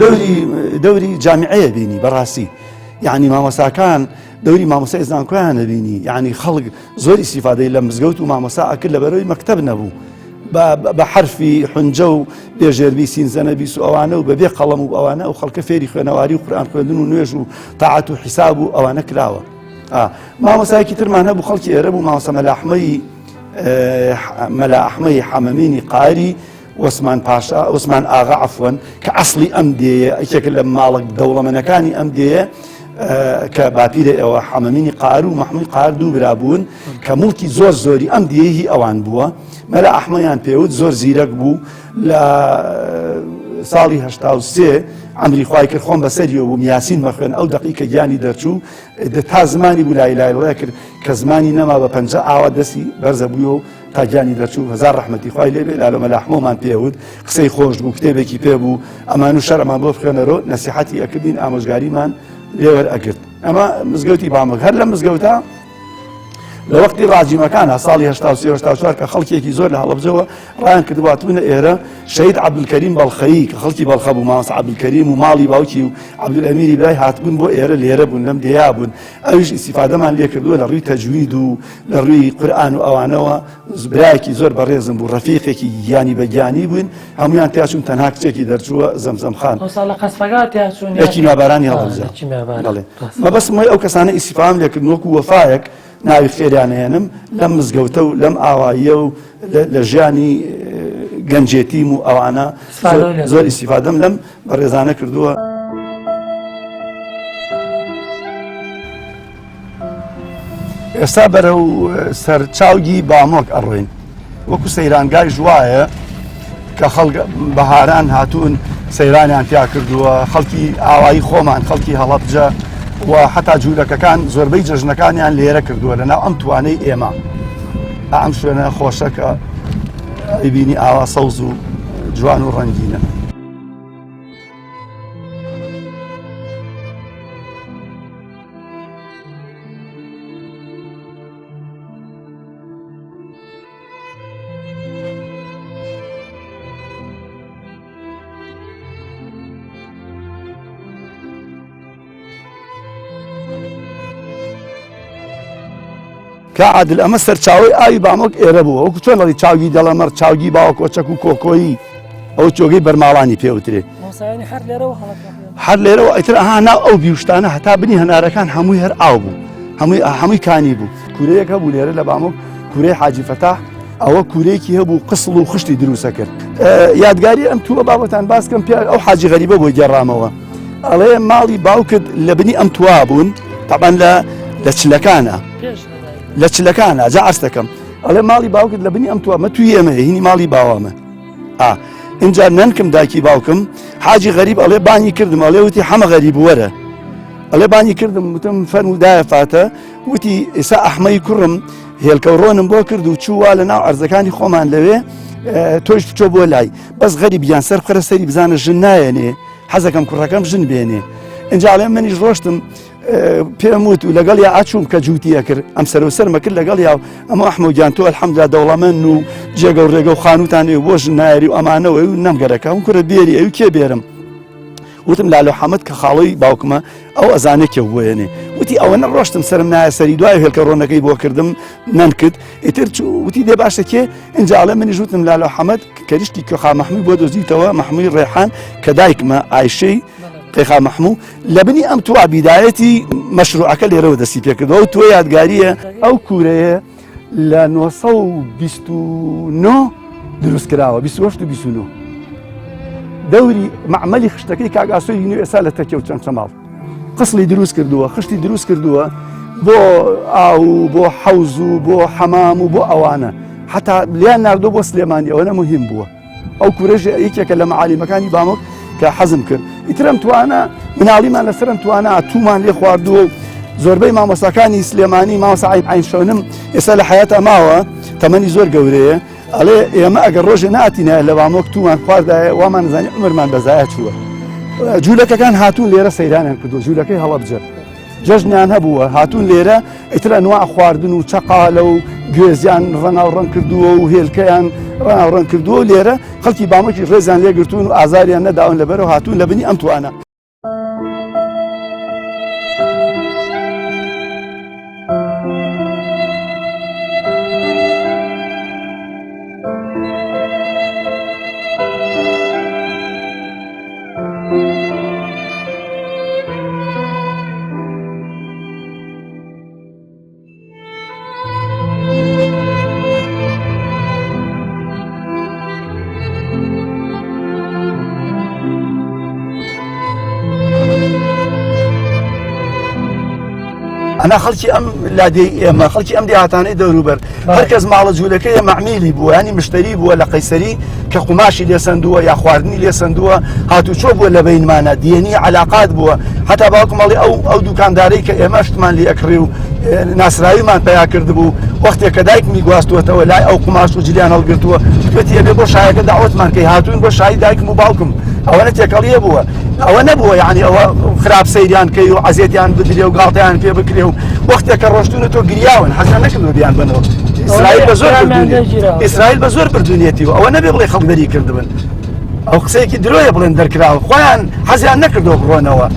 دەوری جامیعەیە بینی بەڕاستی یعنی مامۆستاکان دەوری مامۆستای زانکۆیان نەبینی یعنی خەڵک زۆر ئیسیفادەی لە مزگەوت و مامۆستا ئەکرد لەبەرەوەی مەکتەب نەبوو بە حرفی حونجە و بێژێربی سینزەنەبیس و ئەوانە و بەبێ قەڵەم و ئەوانە و خەڵکە فێری خوێنەواری و قورئان خوێندن و نوێژ و تاعات و حیساب و ئەوانە کراوە مامۆستایەکی ترمان هەبوو خەڵکی ئێرە بوو مامۆستا مەلا ئەحمەی حەمەمینی قاری وسمان پاشا وسمان ئاغا عفوەن کە ئەسڵی ئەم دێیە یەکێک لە ماڵک دەوڵەمەنەکانی ئەم دێیە کە باپیرە ئەوە حەمەمینی قار و مەحموود قار دوو برابوون کە موڵکی زۆر زۆری ئەم دێهی ئەوان بووە مەلا ئەحمەیان پێوت زۆر زیرەک بوو لە ساڵی هەشتا ئەمری خوای کرد خۆم بەسەریەوە بووم یاسین مەخوێن ئەو دقیقە گیانی دەرچوو تا زمانی بوو لای لایڵێ کرد کە زمانی نەما بە پەنجە ئاوا دەستی بەرزە بوویەوە و تا گیانی دەرچوو هەزار ڕەحمەتی خوای لێبێ لالۆ مەلا ئەحمۆمان پێوت قسەی خۆش بوو کتێبێکی پێ بوو ئەمان و شەرەمان بۆ بخوێنەرەوە نەسیحەتی ئەکردین ئامۆژگاریمان لێوەرئەگرت ئەمە مزگەوتی بامەک هەر لە مزگەوتە لە وەختی ڕاجیمەکانە ساڵی هەشتا کە خەڵکێکی زۆر لە هەڵەبجەوە ڕایان کردواتبوونە ئێرە شەید عەبدولکەریم بەڵخەیی کە خەڵکی بەڵخە بوو مامۆستا عەبدولکەریم و ماڵی باوکی و عەبدولئەمیری برای هاتبوون بۆ ئێرە لێرە بوون لەم دێیا بوون ئەویش ئیسیفادەمان لێ کردووە لە ڕووی تەجوید و لە ڕووی قورئان و ئەوانەوە برایەکی زۆر بەڕێزم بوو ڕەفیقێکی گیانی بەگیانی بوون هەمویان تیاچوون تەنها کچێکی دەرچووە زەمزەم خان یەکی میوەبارانی هەڵەبجە مەبەستم وای ئەو کەسانە ئیسیفام لێ کردن وەکو وەفایەک ناوی خێریانێنم لەم مزگەوتە و لەم ئاواییە و لە ژیانی گەنجێتیم و ئەوانە زۆر ئیسیفادەم لەم بەڕێزانە کردووە. ئێستا بەرەو سەرچاوگی بامۆک ئەڕۆین وەکو سەیرانگای ژوایە کە خەڵک بەهاران هاتوون سەیرانیان پیا کردووە خەڵکی ئاوایی خۆمان خەڵکی هەڵەبجە و حتا جوولەکەکان زۆربەی جەژنەکانیان لێرە کردووە لەناو ئەم توانەی ئێمە ئەم شوێنە خۆشە کە ئەیبینی ئاوا سەوز و جوان و ڕەنگینە. کە عادل ئەمە سەرچاوی ئاوی بامۆک ئێرە بووە وەکو چۆن لەڵی چاوی دەڵەمەر چاوگی باوە کۆچەک و کۆکۆیی ئەو چۆگەی بەرماڵانی پێوترێ هەر لێرەوە ئەیتر ئەها ناو ئەو بیوشتانە هەتا بنی هەنارەکان هەمووی هەر ئاو بوو هەمووی کانی بوو کورەیەک هەبوو لێرە لە بامۆک کوورەی حاجی فەتاح ئەوە کوورەیەکی هەبوو قسڵ و خشتی دروستە کرد یادگاری ئەم تووە بابەتان باسکەم پێ ئەو حاجی غەریبە بۆ گێڕامەوە ئەڵێ ماڵی باوکت لە بنی ئەم توا بوون تەبەن لە چلەکانە لە چلەکانە جا عەرز دەکەم ئەڵێ ماڵی باوکت لە بنی ئەم تووە مە توی ئێمە هینی ماڵی باوامە اینجا نەنکم دایکی باوکم حاجی غەریب ئەڵێ بانی کردم ئەڵێ وتی حەمە غەریب وەرە ئەڵێ بانی کردم وتم فەرمودایە فاتە وتی ئێستا ئەحمەی کوڕم هێلکەوڕۆنم بۆ کرد و چووە لە ناو عەرزەکانی خۆمان لەوێ تۆش بچۆ بۆ لای بەس غەریبیان سەر بخەرە سەری بزانە ژن نایەنێ حەزەکەم کوڕەکەم ژن بێنێ اینجا ئەڵێ منیش ڕۆشتم پێم وت و لەگەڵ یا ئاچووم کە جووتیە کرد ئەم سەرۆسەرمە کرد لەگەڵ یا ئەمە ئەحمەودیان تۆ ئەلحەمدولیلا دەوڵەمەند و جێگە و ڕێگە و خانوتانێ بۆ ژن نایەری و ئەمانەوە و نەمگەرەکە ئەم کوڕە بێری ئەوی کێ بێرم وتم لالۆ حەمەد کە خاڵەی باوکمە ئەو ئەزانێکێ بۆێنێ وتی ئەوە نەڕۆشتم سرم نایە سەری دوای هێلکە ڕۆنەکەی بۆ کردم نەنکرد ئیتر وتی دێ باشە کێ ئینجاڵێ منیش وتم لالۆ حەمەد کەریشتی کۆخا مەحموود بۆ دۆزیتەوە مەحموودی ڕێحان کە دایکمە ئایشەی قێخا مەحموود لە بنی ئەم تووا بیدایەتی مەشروعەکە لێرەوە دەستی پێکردەوە و تۆ یادگاریە ئەو کوورەیە لە 1929 دروست کراوە 29 دەوری معمەلی خشتەکەی کاگاسۆی یونی ئێستا لە تەکێ و چەند چەماڵ قسڵی دروست کردووە خشتی دروست کردووە بۆ ئاو بۆ حەوز و بۆ حەمام و بۆ ئەوانە حتا لیان ناردۆ بۆ سلێمانی ئەوە نەموهیم بووە ئەو کوورەژ یەکێکە لە مەعالیمەکانی بامۆک کە حەزم کرد ئیترم توانە مناڵیمان لەسەرم توانە تومان لێ خواردووە و زۆربەی مامۆستاکانی سلێمانی مامۆستا عینشەونم ئێستا لە حەیەتە ماوە تەمەنی زۆر گەورەیە ئەڵێ ئێمە ئەگەر ڕۆژێ ناتینە لە بامۆک تومان خواردایە وامان نزانانی عمرمان بەزایە چووە جوولەکەکان هاتوون لێرە سەیرانیان کردو جوولەکەی هەڵەبجە جەژنیان هەبووە هاتوون لێرە ئیتر ئەنواع خواردن و چەقالە و گوێزیان ڕەناوڕەن کردووە و هێلکەیان ڕەناوڕەن کردووە لێرە خەڵکی بامۆکی ڕێزیان لێگرتوون و ئازاریان نەداون لەبەرەوە هاتوون لە بنی ئەم توانە. ئەنا خەڵکی ئەم لادێی ئێمە خەڵکی ئەم دیهاتانەی دەوروبەر هەرکەس ماڵە جوولەکەی مەعمیلی بووە ینی مشتری بووە لە قەیسەری کە قوماشی لێسەندووە یا خواردنی لێسەندووە هاتوچۆ بووە لە بەینمانە دیێنی علاقات بووە هەتا باوکم مەڵی ئەو دوکاندارەی کە ئێمە شتمان لێ ئەکڕی و ناسراویمان پیا کرد بوو وەختێک کە دایک میگواستوەتەوە لای ئەو قوماش و جلیان هەڵگرتووە توێتی ئەبێ بۆ شایەکە داوەتمان کەی هاتوون بۆ شایی دایکم و باوکم ئەوەنە تێکەڵیە بووە ئەوە نەبووە یعنی ئەوە خراپ سەیریان کەی و عەزیەتیان بدرێ و گاڵتەیان پێ بکرێ و وەختێک کە ڕۆشتونە تۆ گریاون حەزیان نەکردوە بیان بنەوە ئیسرائیل بە زۆر بردوونیەتیوە ئەوە نەبێ بڵێ خەڵک دەری کردبن ئەو قسەیەکی درۆیە بڵێن دەرکراوە خۆیان حەزیان نەکردەوە بڕۆنەوە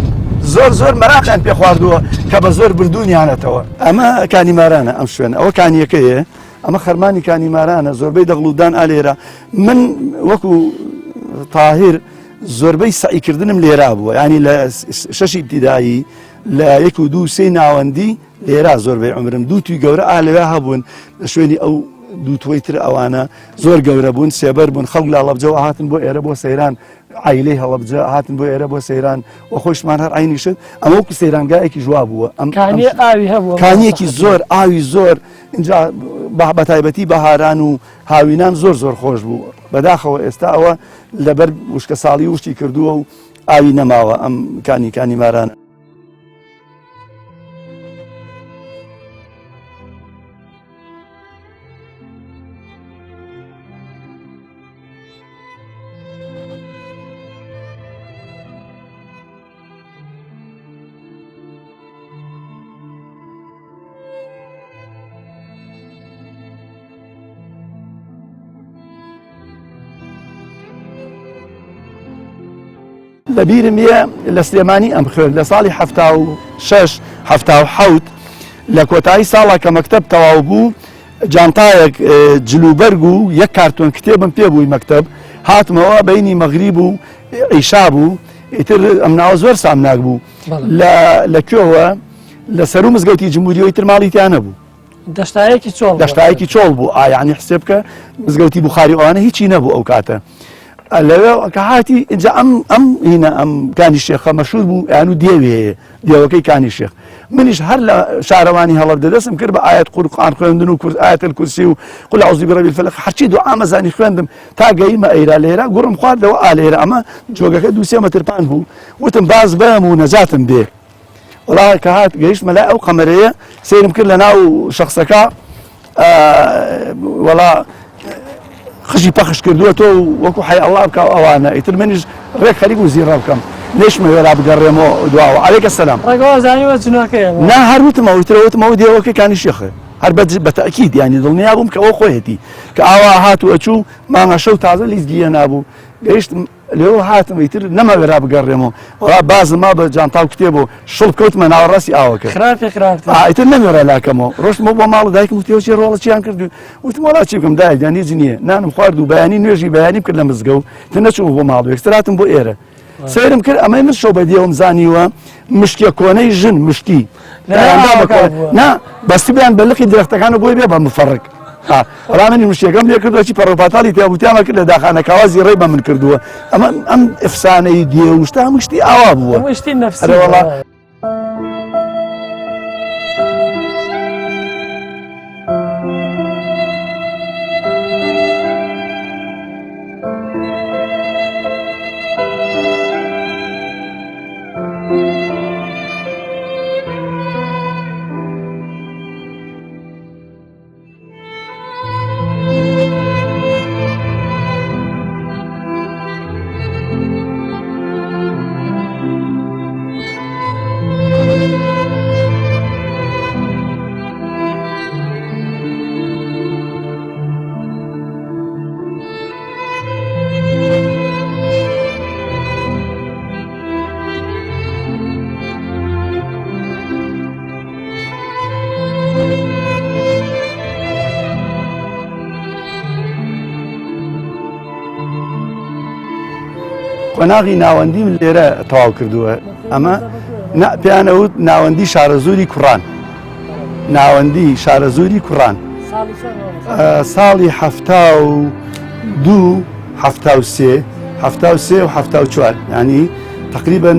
زۆر مەراقیان پێ خواردووە کە بە زۆر بردوونیانەتەوە ئەمە کانیمارانە ئەم شوێن ئەوە کانیەکەیە ئەمە خەرمانی کانیمارانە زۆربەی دەغڵودان ئالێرە من وەکو تاهیر زۆربەی سعیکردنم لێرا بووە ینی لە شەشی ابتیدایی لە 1 و 2 و 3 ناوەندی لێرا زۆربەی عمرم دوو توی گەورە ئالەوێ هەبوون لە شوێنی ئەو دوو توی تر ئەوانە زۆر گەورە بوون سێبەر بوون خەڵک لە هەڵەبجەوە هاتن بۆ ئێرە بۆ سەیران عیلەی هەڵەبجە هاتن بۆ ئێرە بۆ سەیران و خۆشمان هەر عینی شت ئەمە وەکو سەیرانگایەکی جووا بووە کانیەکی زۆر ئاوی زۆر اینجا بە تایبەتی بەهاران و هاوینان زۆر خۆش بوو بەداخەوە ئێستا ئەوە لەبەر وشکە ساڵی وشتی کردووە و ئاوی نەماوە ئەم کانیمارانە لەبیرم لە سلێمانی ئەم خوێن لە ساڵی 76 77 لە کۆتایی ساڵا کە مەکتەب تەواو بوو جانتایەک جلوبەرگ و یەک کارتۆن کتێبم پێ بووی مەکتەب هاتمەوە بەینی مەغریب و عیشا بوو ئیتر ئەم ناوە زۆر سامناک بوو لەکوێوە لە سەر و مزگەوتی جمهوریەوەی تر ماڵی تیان نەبوو دەشتایەکی چۆڵ بوو ئایانی حسێب کە مزگەوتی بوخاری ئەوانە هیچی نەبوو ئەو کاتە لەوێ کە هاتی اینجا هینە ئەم کانی شێخە مەشهور بوو یان و دێوێ دێوەکەی کانی شێخ منیش هەر لە شارەوانی هەڵەبجە دەستم کرد بە ئایەت قورئان خوێندن و ئایەت الکورسی و قل ئەعوذ برەبی الفەلەق هەرچی دوعا مەزانی خوێندم تا گەیمە ئەیرا لێرە گوڕم خواردەوە ئالێرە ئەمە جۆگەکە 2-3 مەترپان بوو وتم باز بەم و نەجاتم دێ وڵا کە هات گەیشتمە لای ئەو قەمەرەیە سیرم کرد لە ناو شەخسەکە وەڵا خشی پەخش کردووە تۆ وەکو حی ئەڵڵا بکە ئەوانە ئیتر منیش ڕێک خەریک و زیڕە بکەم لێشمە وێرا بگەڕێمەوە دواوە عەلەیکە سەلام نا هەر وتمەوە وترەوەتمەوە دێوەکەی شێخە هەر بە تەئکید یانی دڵنیا بووم کە ئەوە خۆیەتی کە ئاوا هات و ئەچوو مانگە شەو تازە لیزگیە نابوو گەیشتم لێەوە هاتم ئیتر نەما وێرا بگەڕێمەوە وڵا بازم ما بە جانتاو کتێبەوە شڵ کەوتمە ناوەڕاستی ئاوەکە ئیتر نەمێرە لاکەمەوە ڕۆشتمەوە بۆ ماڵ دایکم وتیەوە چی ڕۆڵە چیان کردو وتم وڵا چی بکەم دایک یان هیچ نییە نانم خوارد و بەیانی نوێژی بەیانی کرد لە مزگەوت تر نەچووم بۆ ماڵ ئێکستراتم بۆ ئێرە سەیرم کرد ئەمەی من شەو بەدیەوەم زانیوە مشکێ کۆنەی ژن مشکی نا بەستی بیان بەلقی درەختەکانە بۆی بێ بە مفەڕک ڕامنی مشتێکم لێ کردوەی پەڕۆپاتالی تێبوتیانمە کرد لە داخانە کاوازی ڕێ بە من کردووە ئەم ئەفسانەی دێوشتا هەمشتی ئاوا بووە قۆناغی ناوەندیم لێرە تەواو کردووە ئەمە پێیانەوت ناوەندی شارەزووری کوڕان ناوەندی شارەزووری کوڕان ساڵی 1970 73 و 74 يعني تقريبا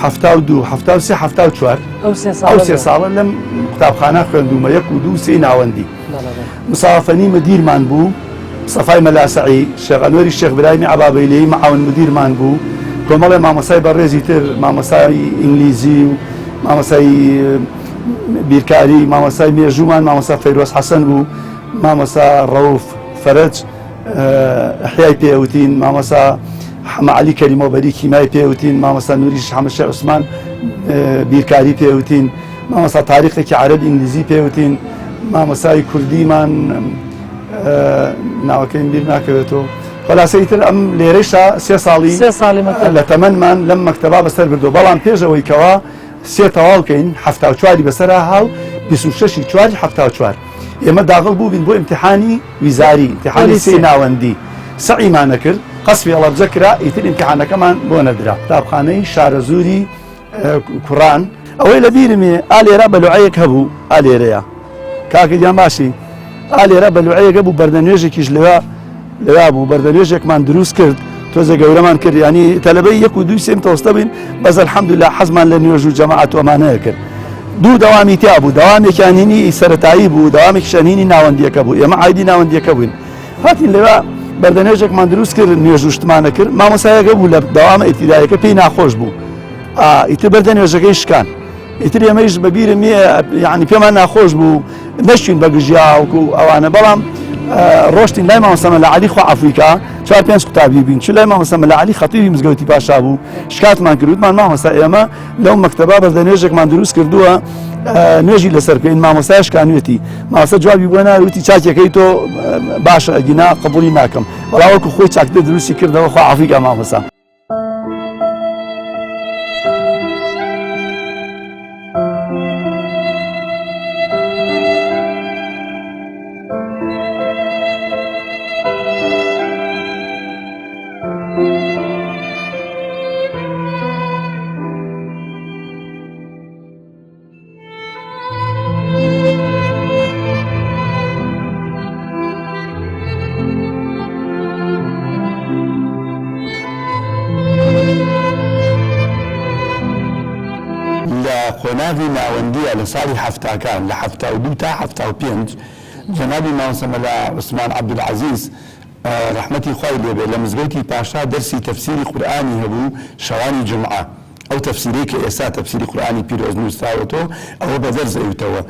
72 73 74
ئەو
سێ ساڵە لەم قوتابخانە خوێندومە 1 و 2 و 3 ناوەندی مسافەنی مدیرمان بوو سەفای مەلاسعی شێخ ئەنوەری شێخ برایمی عەبابەیلەی معاون مدیرمان بوو کۆمەڵێ مامۆسای بەڕێزی تر مامۆسای ئینگلیزی و مامۆسای بیرکاری مامۆسای مێژومان مامۆسا فەیرۆز حەسەن بوو مامۆسا ڕەوف فەرەج ئەحیای پێوتین مامۆسا حەمەعەلی کەریمۆبەری کیمای پێوتین مامۆستا نوریش حەمەشە عوسمان بیرکاری پێوتین مامۆستا تاریخێکی عەرەبی ئینگلیزی پێوتین مامۆسای کوردیمان ناوەکەی بیر ناکەوێتەوە خلاصەی تر ئەم لێرەشە 3 ساڵی لە تەمەنمان لەم مەکتەبا بەسەر بردو بەڵام پێشەوەی کەوا 3 تەواوکەین 74 بەسەرا هاو 26 4 74 ئێمە داخل بووبین بۆ ئیمتیحانی ویزاری ئیمتیحانی سێ ناوەندی سەعیمان نەکرد قەسفی هەڵەبجە کرا ئیتر ئیمتیحانەکەمان بۆ نەدرا قوتابخانەی شارە زووری کوڕان ئەوەی لە بیرمێ ئالێرە بەلوعەیەک هەبوو ئالێرەیە کاکەیان باشی ئالێرە بەلوعەیەکە بوو بەردەنوێژێکیش لەوا بوو بەردەنوێژێکمان دروست کرد تۆزە گەورەمان کرد ینی تەلەبەی 1 و 2 سێم تەوەستە بین بەس الحەمدوللا حەزمان لە نوێژ و جەماعەت و ئەمانەیە کرد دوو دەوامی تیا بوو دەوامێکیان هینی سەرەتایی بوو دەوامێکیشان هینی ناوەندیەکە بوو ئێمە عایدی ناوەندیەکە بووین هاتین لەوە بەردەنوێژێکمان دروست کرد نوێژ و شتمانە کرد مامۆسایەکە بوو لە دەوامە ئیبتیداییەکە پێی ناخۆش بوو ئیتر بەردەنوێژەکەی شکان ئیتر ئێمەیش بەبیرم یعنی پێمان ناخۆش بوو نەشتین بە گژیاوکو ئەوانە بەڵام ڕۆشتین لای مامۆستا مەلا خوا ئەفریقا 4-5 قوتابی بین چ لای مامۆستا مەلا خەتیبی مزگەوتی پاشا بوو شکاتمان کردوتمان مامۆستا ئێمە لەو مەکتەبا بەردەنوێژێکمان دروست کردووە نوێژی لەسەر بکەین مامۆستای شکانوێتی مامۆستا جوابی بۆ ناوتی چاکێکەی تۆ باشە ئەگینا قبولی ناکەم بەڵاوەکو خۆی چاکتر دروستی کردەوە خوا ئەفریقا مامۆستا خۆناوی ناوەندیە لە ساڵی هەفتاکان لە 72 تا 75 جەنابی مامۆستا مەلا عوسمان عەبدولعەزیز ڕەحمەتی خوای لێبێ لە مزگەوتی پاشا دەرسی تەفسیری قورئانی هەبوو شەوانی جومعە ئەو تەفسیری کە ئێستا تەفسیری قورئانی پیرۆز نووسراوەتەوە ئەوە بەدەر زەویتەوە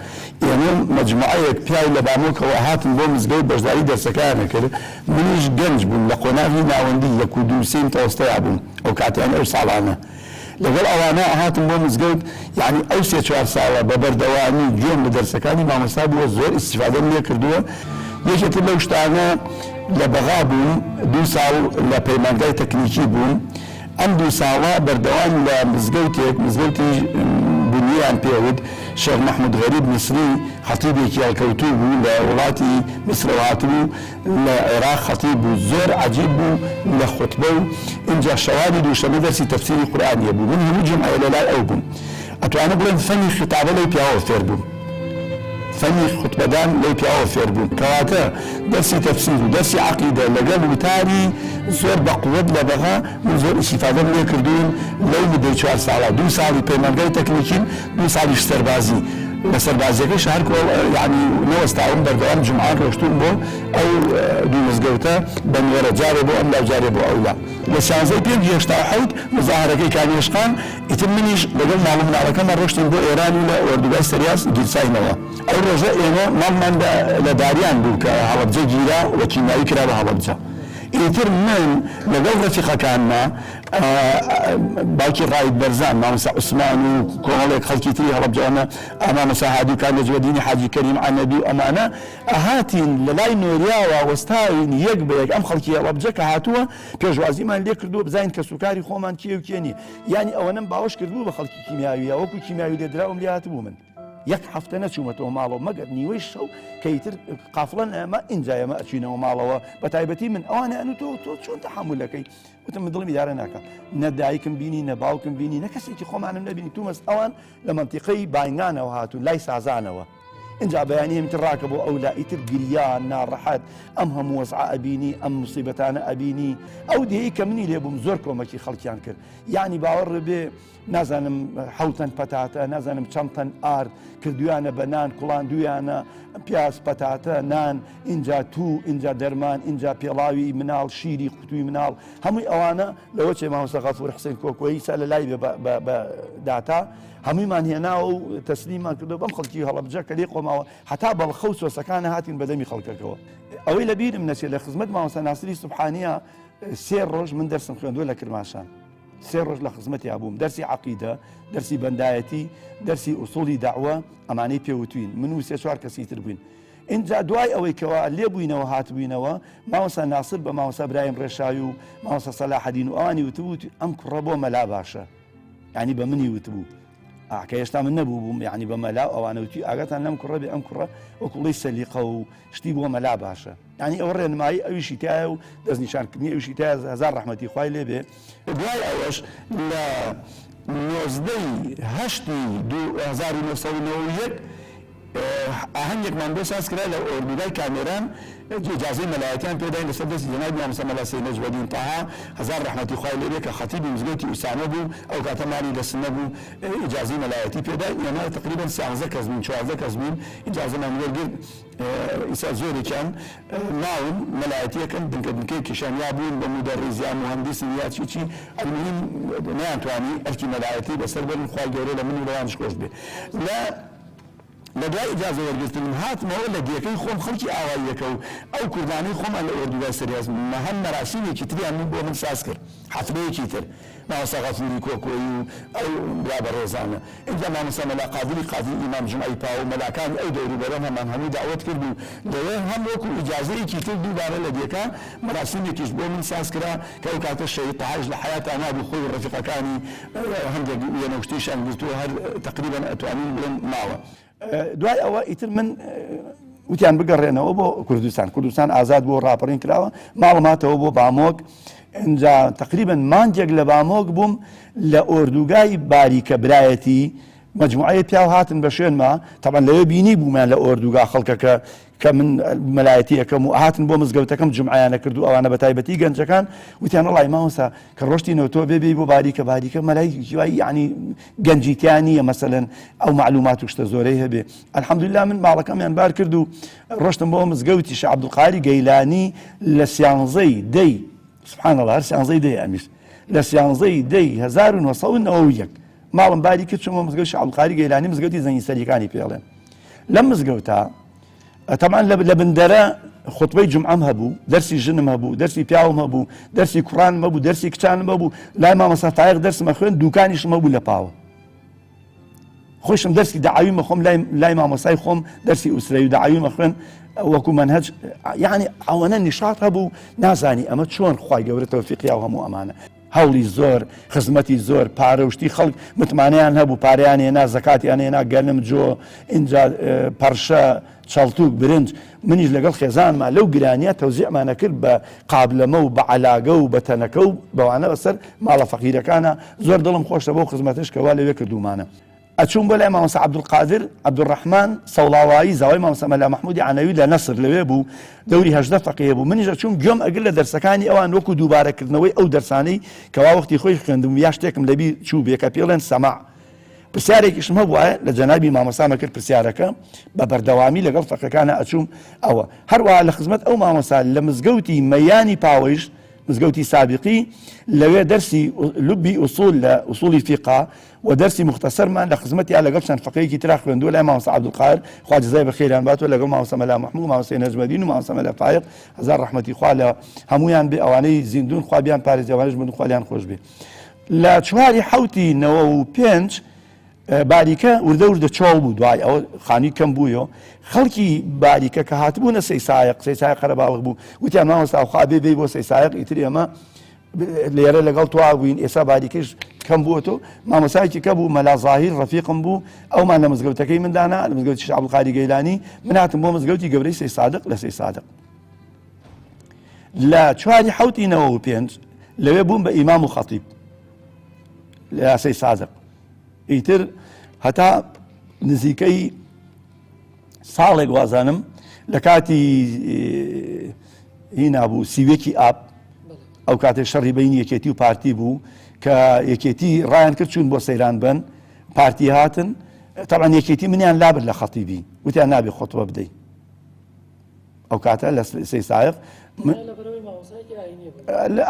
ئێمە مەجموعەیەک پیاوی لە بامۆکەوە هاتن بۆ مزگەوت بەشداری دەرسەکانە کرد منیش گەنج بووم لە خۆناوی ناوەندی 1 و 2 سێم تەوەستەیا بووم ئەو کاتیان ئەو ساڵانە لەگەڵ ئەوانە هاتم بۆ مزگەوت یعنی ئەو 3-4 ساڵە بە بەردەوامی گوێم لە دەرسەکانی مامۆستا بووە زۆر ئیستیفادەم لێ کردووە یەکێتر لەو شتانە لە بەغا بووم 2 ساڵ لە پەیمانگای تەکنیکی بووم ئەم 2 ساڵە بەردەوام لە مزگەوتی بنیان پێوت شێخ مەحموود غەریب میسری خەتیبێکی هەڵکەوتوو بوو لە وڵاتی میسرەوە هاتبوو لە عێراق خەتیب بوو زۆر عەجیب بوو لە خوتبە و اینجا شەوانی دووشەمە دەرسی تەفسیری قورئانیە بوو من هەموو جەمعە لەلای ئەو بووم ئەتوانە بڵێن فەنی خیتابە لەو پیاوە فێر بووم فەنی خوتبەدان لەو پیاوە فێر بووم کەواتە دەرسی تەفسیر و دەرسی عەقیدە لەگەڵ وتاری زۆر بەقووەت لە بەغا من زۆر ئیستیفادەم لێ کردوون لەو مدەی 4 ساڵە 2 ساڵی پەیمانگای تەکنیکیم 2 ساڵیش سەربازی لە سەربازیەکەی شارکۆ یعنی نەوەستاوم بەردەوام جومعان ڕۆشتوم بۆ ئەو دوو مزگەوتە بە نوێرە جارێ بۆ ئەم لاو جارێ بۆ ئەولا لە 16 مزاهرەکەی کامیێشخان ئیتر منیش لەگەڵ ماڵ و مناڵەکەمان ڕۆشتین بۆ ئێران و لە ئۆردوگای سەریاس گیرساینەوە ئەو ڕۆژە ئێمە ماڵمان لە داریان بوو کە هەڵەبجە گیرا و کیمایی کرا بە هەڵەبجە ئیتر من لەگەڵ ڕەفیقەکانمە باوکی ڕاید بەرزان مامۆستا عوسمان و کۆمەڵێک خەڵکی تری هەڵەبجەوانە مامۆستا هادووکان لە جوەدینی حاجی کەریم عەنەبی و ئەمانە هاتین لە لای نۆریاوە وەستاوین یەک بە یەک ئەم خەڵکی هەڵەبجە کە هاتووە پێشوازیمان لێ کردووە بزانین کە سوکاری خۆمان کێ و کێنی یعنی ئەوەنەم باوەش کردبوو بە خەڵکی کیمیاویە وەکو کیمیاوی لێدراوم لێ هاتبوو من 1 هەفتە نەچوومەتەوە ماڵەوە مەگەر نیوەی شەو کەیتر قافڵەن ئەمە ئینجا ئێمە ئەچینەوە ماڵەوە بە تایبەتی من ئەوانە ئەنو تۆ چۆن تەحمولەکەی وتم من دڵم ئیدارە ناکەم نە دایکم بینی نە باوکم بینی نە کەسێکی خۆمانم نەبینی تومەس ئەوان لە مەنتیقەی باینگانەوە هاتوون لای سازانەوە اینجا بەیانی من ڕاکەبەوە ئەو لا ئیتر گریان ناڕەحەت ئەم هەموو وەزعە ئەبینی ئەم موسیبەتانە ئەبینی ئەو دێی کە منی لێبووم زۆر کۆمەکی خەڵکیان کرد یعنی باوەڕ بێ نازانم حوتەن پەتاتە نازانم چەندتەن ئار کردویانە بە نان کوڵاندویانە پیاز پەتاتە نان اینجا تو اینجا دەرمان اینجا پێڵاوی مناڵ شیری قوتوی مناڵ هەمووی ئەوانە لەوە چێ مامۆستا غەفور حسین کۆکۆیی سا لە لای بە داتا هەموویمان هێنا و تەسلیمان کردو بەم خەڵکی هەڵەبجە کە لێ قۆماوە هەتا بەڵخە و سۆسەکانە هاتین بەدەمی خەڵکەکەوە ئەوەی لە بیرم نەچێت لە خزمەت مامۆستا ناسری سوبحانیە سێ ڕۆژ من دەرسم خوێندووە لە کرماشان سێ ڕۆژ لە خزمەتی بووم دەرسی عەقیدە دەرسی بەندایەتی دەرسی ئوسوڵی داعوە ئەمانەی پێوتوین من و سێ چوار کەسی تر بووین اینجا دوای ئەوەی کەوا لێبووینەوە هاتبووینەوە مامۆستا ناسر بە مامۆستا برایم ڕێشاوی و مامۆستا سەلاحەدین و ئەوانی وتبوو ئەم کوڕە بۆ مەلا باشە یعنی بە منی وتبوو کە هێشتا من نەبوو بووم یعنی بە مەلا ئەوانە وتی ئاگاتان لەم کوڕە بێ ئەم کوڕە وەکوڵی سەلیقە و شتی بۆ مەلا باشە یعنی ئەوە ڕێنمایی ئەویشی تایە و دەستنیشانکردنی ئەوشی تایە هەزار ڕەحمەتی خوای لێبێ دوای ئەوەش لە 1991 ئاهەنگێکمان بۆ ساز کرا لە ئۆردوگای کامێران ئیجازەی مەلایەتیان پێداین لەسەر دەستی جەنابی مامۆستا مەلا سەید نەجمەدین تاها هەزار ڕەحمەتی خوای لێبێ کە خەتیبی مزگەوتی ئوسامە بوو ئەو کاتە مالی لە سنە بوو ئیجازەی مەلایەتی پێداین ئێمە تقریبا 13 کەس بووین 14 کەس بووین ئیجازەمان وەرگرت ئیسا زۆرێکیان ناون مەلایەتیەکەن بنکەی کیشانیا بوون بە مودەڕیز یا مهندس یا چی ئەلمهم نەیانتوانی ئەرکی مەلایەتی بەسەر بەرن خوای گەورە لە من و لەوانش خۆش بێ لە دوای ئیجازە وەرگرتنم هاتمەوە لە دیەکەی خۆم خەڵکی ئاواییەکە و ئەو کوردانەی خۆمان لە ئۆردوگای سەریاز هەم مەراسیمێکی تریان من بۆ من ساز کرد حەفلەیەکی تر مامۆستا غەفوری کۆکۆیی و ئەو برا بە ڕێزانە اینجا مامۆستا مەلا قادری ئیمام جومعەی پاو و مەلاکانی ئەو دەوروبەرە هەمان هەمووی داوەت کرد و لەوێ هەم وەکو ئیجازەیەکی تر دووبارە لە دیەکە مەراسیمێکیش بۆ من ساز کرا کە ئەو کاتە شەهید تەهاج لە حەیاتا نابوو خۆی و ڕەفیقەکانی هەندێک وێنەوشتیشان گرتووە هەر تقریبا ئەتوانین بڵێن ماوە دوای ئەوە ئیتر من وتیان بگەڕێنەوە بۆ کوردستان ئازاد بۆ ڕاپەڕین کراوە ماڵم هاتەوە بۆ بامۆک اینجا تقریبا مانجێک لە بامۆک بووم لە ئۆردوگای باریکە برایەتی مجموعەیە پیاو هاتن بە شوێنمە تەبەن لەوێ بینی بوومیان لە ئۆردوگا خەڵکەکە کە من مەلایەتی یەکەم و هاتن بۆ مزگەوتەکەم جمعیانە کرد و ئەوانە بە تایبەتی گەنجەکان وتیان وەڵای مامۆستا کە ڕۆشتینەوە تۆ بێبێ بۆ باریکە مەلای یعنی گەنجیتیانیە مەسەلەن ئەو معلومات و شتە زۆرەی هەبێ الحەمدوللا من ماڵەکەمیان بار کرد و ڕۆشتم بۆ مزگەوتی شێخ عەبدولقادری گەیلانی لە 11 دەی سبحان الله هەر 11 دەی ئەمیش لە 11 دەی 1991 ماڵم باری کرد چۆمە مزگەوت شێخ عەبدولقادری گەیلانی مزگەوتی زەنگی سەریەکانی پێڵێن لەم مزگەوتە طبعا لە بندەرە خطبەی جمعەم هەبوو دەرسی ژنم هەبوو دەرسی پیاوم هەبوو دەرسی کوڕانم هەبوو دەرسی کچانم هەبوو لای مامۆستا تایق دەرسمە خوێن دوکانیشم هەبوو لە پاوە خۆشم دەرسی دەعاویمە خۆم لای مامۆستای خۆم دەرسی ئوسرەوی دەعاویمە خوێن وەکو منهەج یعنی ئەوەنە نیشاط هەبوو نازانی ئەمە چۆن خوای گەورە تەوفیقیا و هەموو ئەمانە هەوڵی زۆر خزمەتی زۆر پارەوشتی خەڵک متمانیان هەبوو پارەیان هێنا زەکاتیان هێنا گەرنم جۆ اینجا پەرشە چەڵتوک برنج منیش لەگەڵ خێزانما لەو گرانیە تەوزیعمانە کرد بە قابلەمە و بە عەلاگە و بە تەنەکە و بەوانە بەسەر ماڵە فەقیرەکانە زۆر دڵم خۆشە بۆ خزمەتش کەوا لەوێ کردومانە ئەچوون بۆ لای مامۆستا عەبدولقادر عەبدوڕەحمان سەوڵاوایی زاوای مامۆستا مەلا مەحموودی عەنەوی لە نەسر لەوێ بوو دەوری 18 فەقیه بوو منیش ئەچووم گوێم ئەگر لە دەرسەکانی ئەوان وەکو دووبارەکردنەوەی ئەو دەرسانەی کەوا وەختی خۆی خوێندم یا شتێکم لەبیر چوو بێ کە پێڵێن سەماع پرسیارێکیشم هەبووە لە جەنابی مامۆستامە کرد پرسیارەکە بە بەردەوامی لەگەڵ فەقەکانە ئەچووم ئەوە هەروەها لە خزمەت ئەو مامۆستا لە مزگەوتی مەیانی پاوەیش مزگەوتی سابقی لەوێ دەرسی لوبی ئوسوڵ لە ئوسوڵی فیقا و دەرسی مختصرمان لە خزمەتیا لەگەڵ چەند فەقەیەکی ترا خوێندووە لای مامۆستا عەبدولقادر خوا جەزای بەخێریان باتوە لەگەڵ مامۆستا مەلا مەحموود مامۆستای نەجمەدین و مامۆستا مەلا فایق هەزار ڕەحمەتی خوا لە هەمویان بێ ئەوانەی زیندون خوا بیان پارێزی ئەوانەش بن خوالیان خۆش بێ لە 4 حوتی 95 باریکە وردە چاو بوو دوای ئەوە خانی کەم بوویەوە خەڵکی باریکە کە هاتبوونە سەیسایق قەرەباڵغ بوو وتیان مامۆستا خوا بێ بۆ سەیسایق ئیتر ئێمە لێرە لەگەڵ توا بووین ئێستا باریکەش کەم بووەتەوە مامۆستایەکی کە بوو مەلا زاهیر ڕەفیقم بوو ئەومان لە مزگەوتەکەی مندانا لە مزگەوتی شێخ عەبدولقادری گەیلانی من هاتم بۆ مزگەوتی گەورەی سەید سادق لە سەید سادق لە 4 حوتی 95 لەوێ بووم بە ئیمام و خەتیب لە سەید سادق ئیتر هەتا نزیکەی ساڵێک وازانم لە کاتی هینا بوو سیوێکی ئاب ئەو کاتێک شەڕی بەینی یەکێتی و پارتی بوو کە یەکێتی ڕایان کرد چوون بۆ سەیران بن پارتی هاتن طبعا یەکێتی منیان لابر لە خەتیبی وتیان نابێ خۆتوە بدەیت ئەو کاتە لە سەی سایق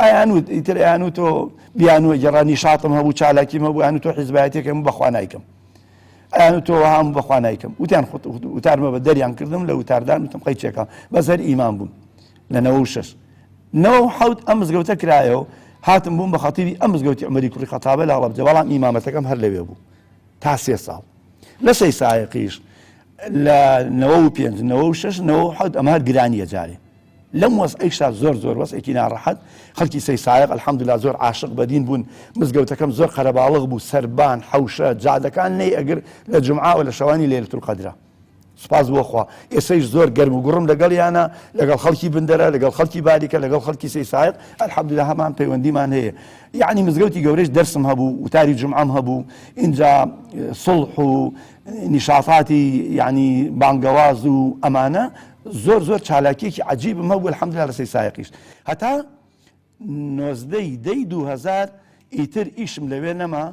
ئایانوت ئیتر ئەیانوت تۆ بیانوە گەڕانی شاتم هەبوو چالاکیم هەبوو یان تۆ حیزبایەتێکم بەخوا نایکەم ئەیانوت تۆ هەموو بەخوا نایکەم وتیان وتارمە بە دەریان کردم لە وتاردان وتم قەی چێکە بەسەر ئیمان بووم لە 96 97 ئەم مزگەوتە کرایەوە هاتم بووم بە خەتیبی ئەم مزگەوتی عومەری کوڕی خەتابە لە هەڵەبجە بەڵام ئیمامەتەکەم هەر لەوێ بوو تا 3 ساڵ لە سەی سایقیش لە 95 96 97 ئەمە هەر گرانیە جارێ لەم وەسعیشا زۆر وەسعێکی ناڕەحەت خەڵکی سەی سایق الحەمدوللا زۆر عاشق بەدین بوون مزگەوتەکەم زۆر قەرەباڵغ بوو سەربان حەوشە جادەکان نەی ئەگەر لە جومعا و لە شەوانی لەیلەتول قەدرە سوپاس بۆ خوا ئێسەیش زۆر گەرم و گوڕم لەگەڵیانە لەگەڵ خەڵکی بندەرە لەگەڵ خەڵکی باریکە لەگەڵ خەڵکی سەی سایق الحەمدوللا هەمان پەیوەندیمان هەیە یعنی مزگەوتی گەورەش دەرسم هەبوو وتاری جومعەم هەبوو اینجا سڵح و نیشافاتی یعنی بانگەواز و ئەمانە زۆر چالاکیێکی عەجیبم هەبوو الحەمدوللا لە سەی سایقیش هەتا 19 2000 ئیتر ئیشم لەوێ نەما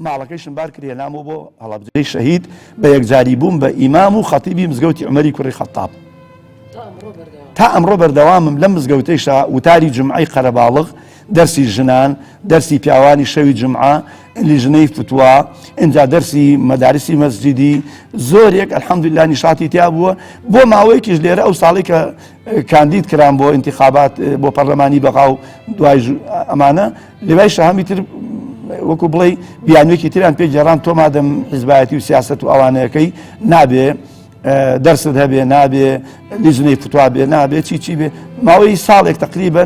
ماڵەکەیشم بار کرێ نامەوە بۆ هەڵەبجەی شەهید بە یەکجاری بووم بە ئیمام و خەتیبی مزگەوتی عومەری کوڕی خەتاب تا ئەمڕۆ بەردەوامم لەم مزگەوتەیشا وتاری جومعەی قەرەباڵغ دەرسی ژنان دەرسی پیاوانی شەوی جومعە لیژنەی فتووا اینجا دەرسی مەدارسی مەسجیدی زۆرێک الحەمدوللا نیشاتی تیا بووە بۆ ماوەیەکیش لێرە ئەو ساڵی کە کاندید کران بۆ انتخابات بۆ پەرلەمانی بەغا و دوای ئەمانە لەوای شەهامی تر وەکو بڵێ بیانوێکی تریان پێ گێڕان تۆ مادەم حیزبایەتی و سیاست و ئەوانەیەکەی نابێ دەرست هەبێ نابێ لیژنەی فتووا بێ نابێ چی بێ ماوەی ساڵێک تقریبا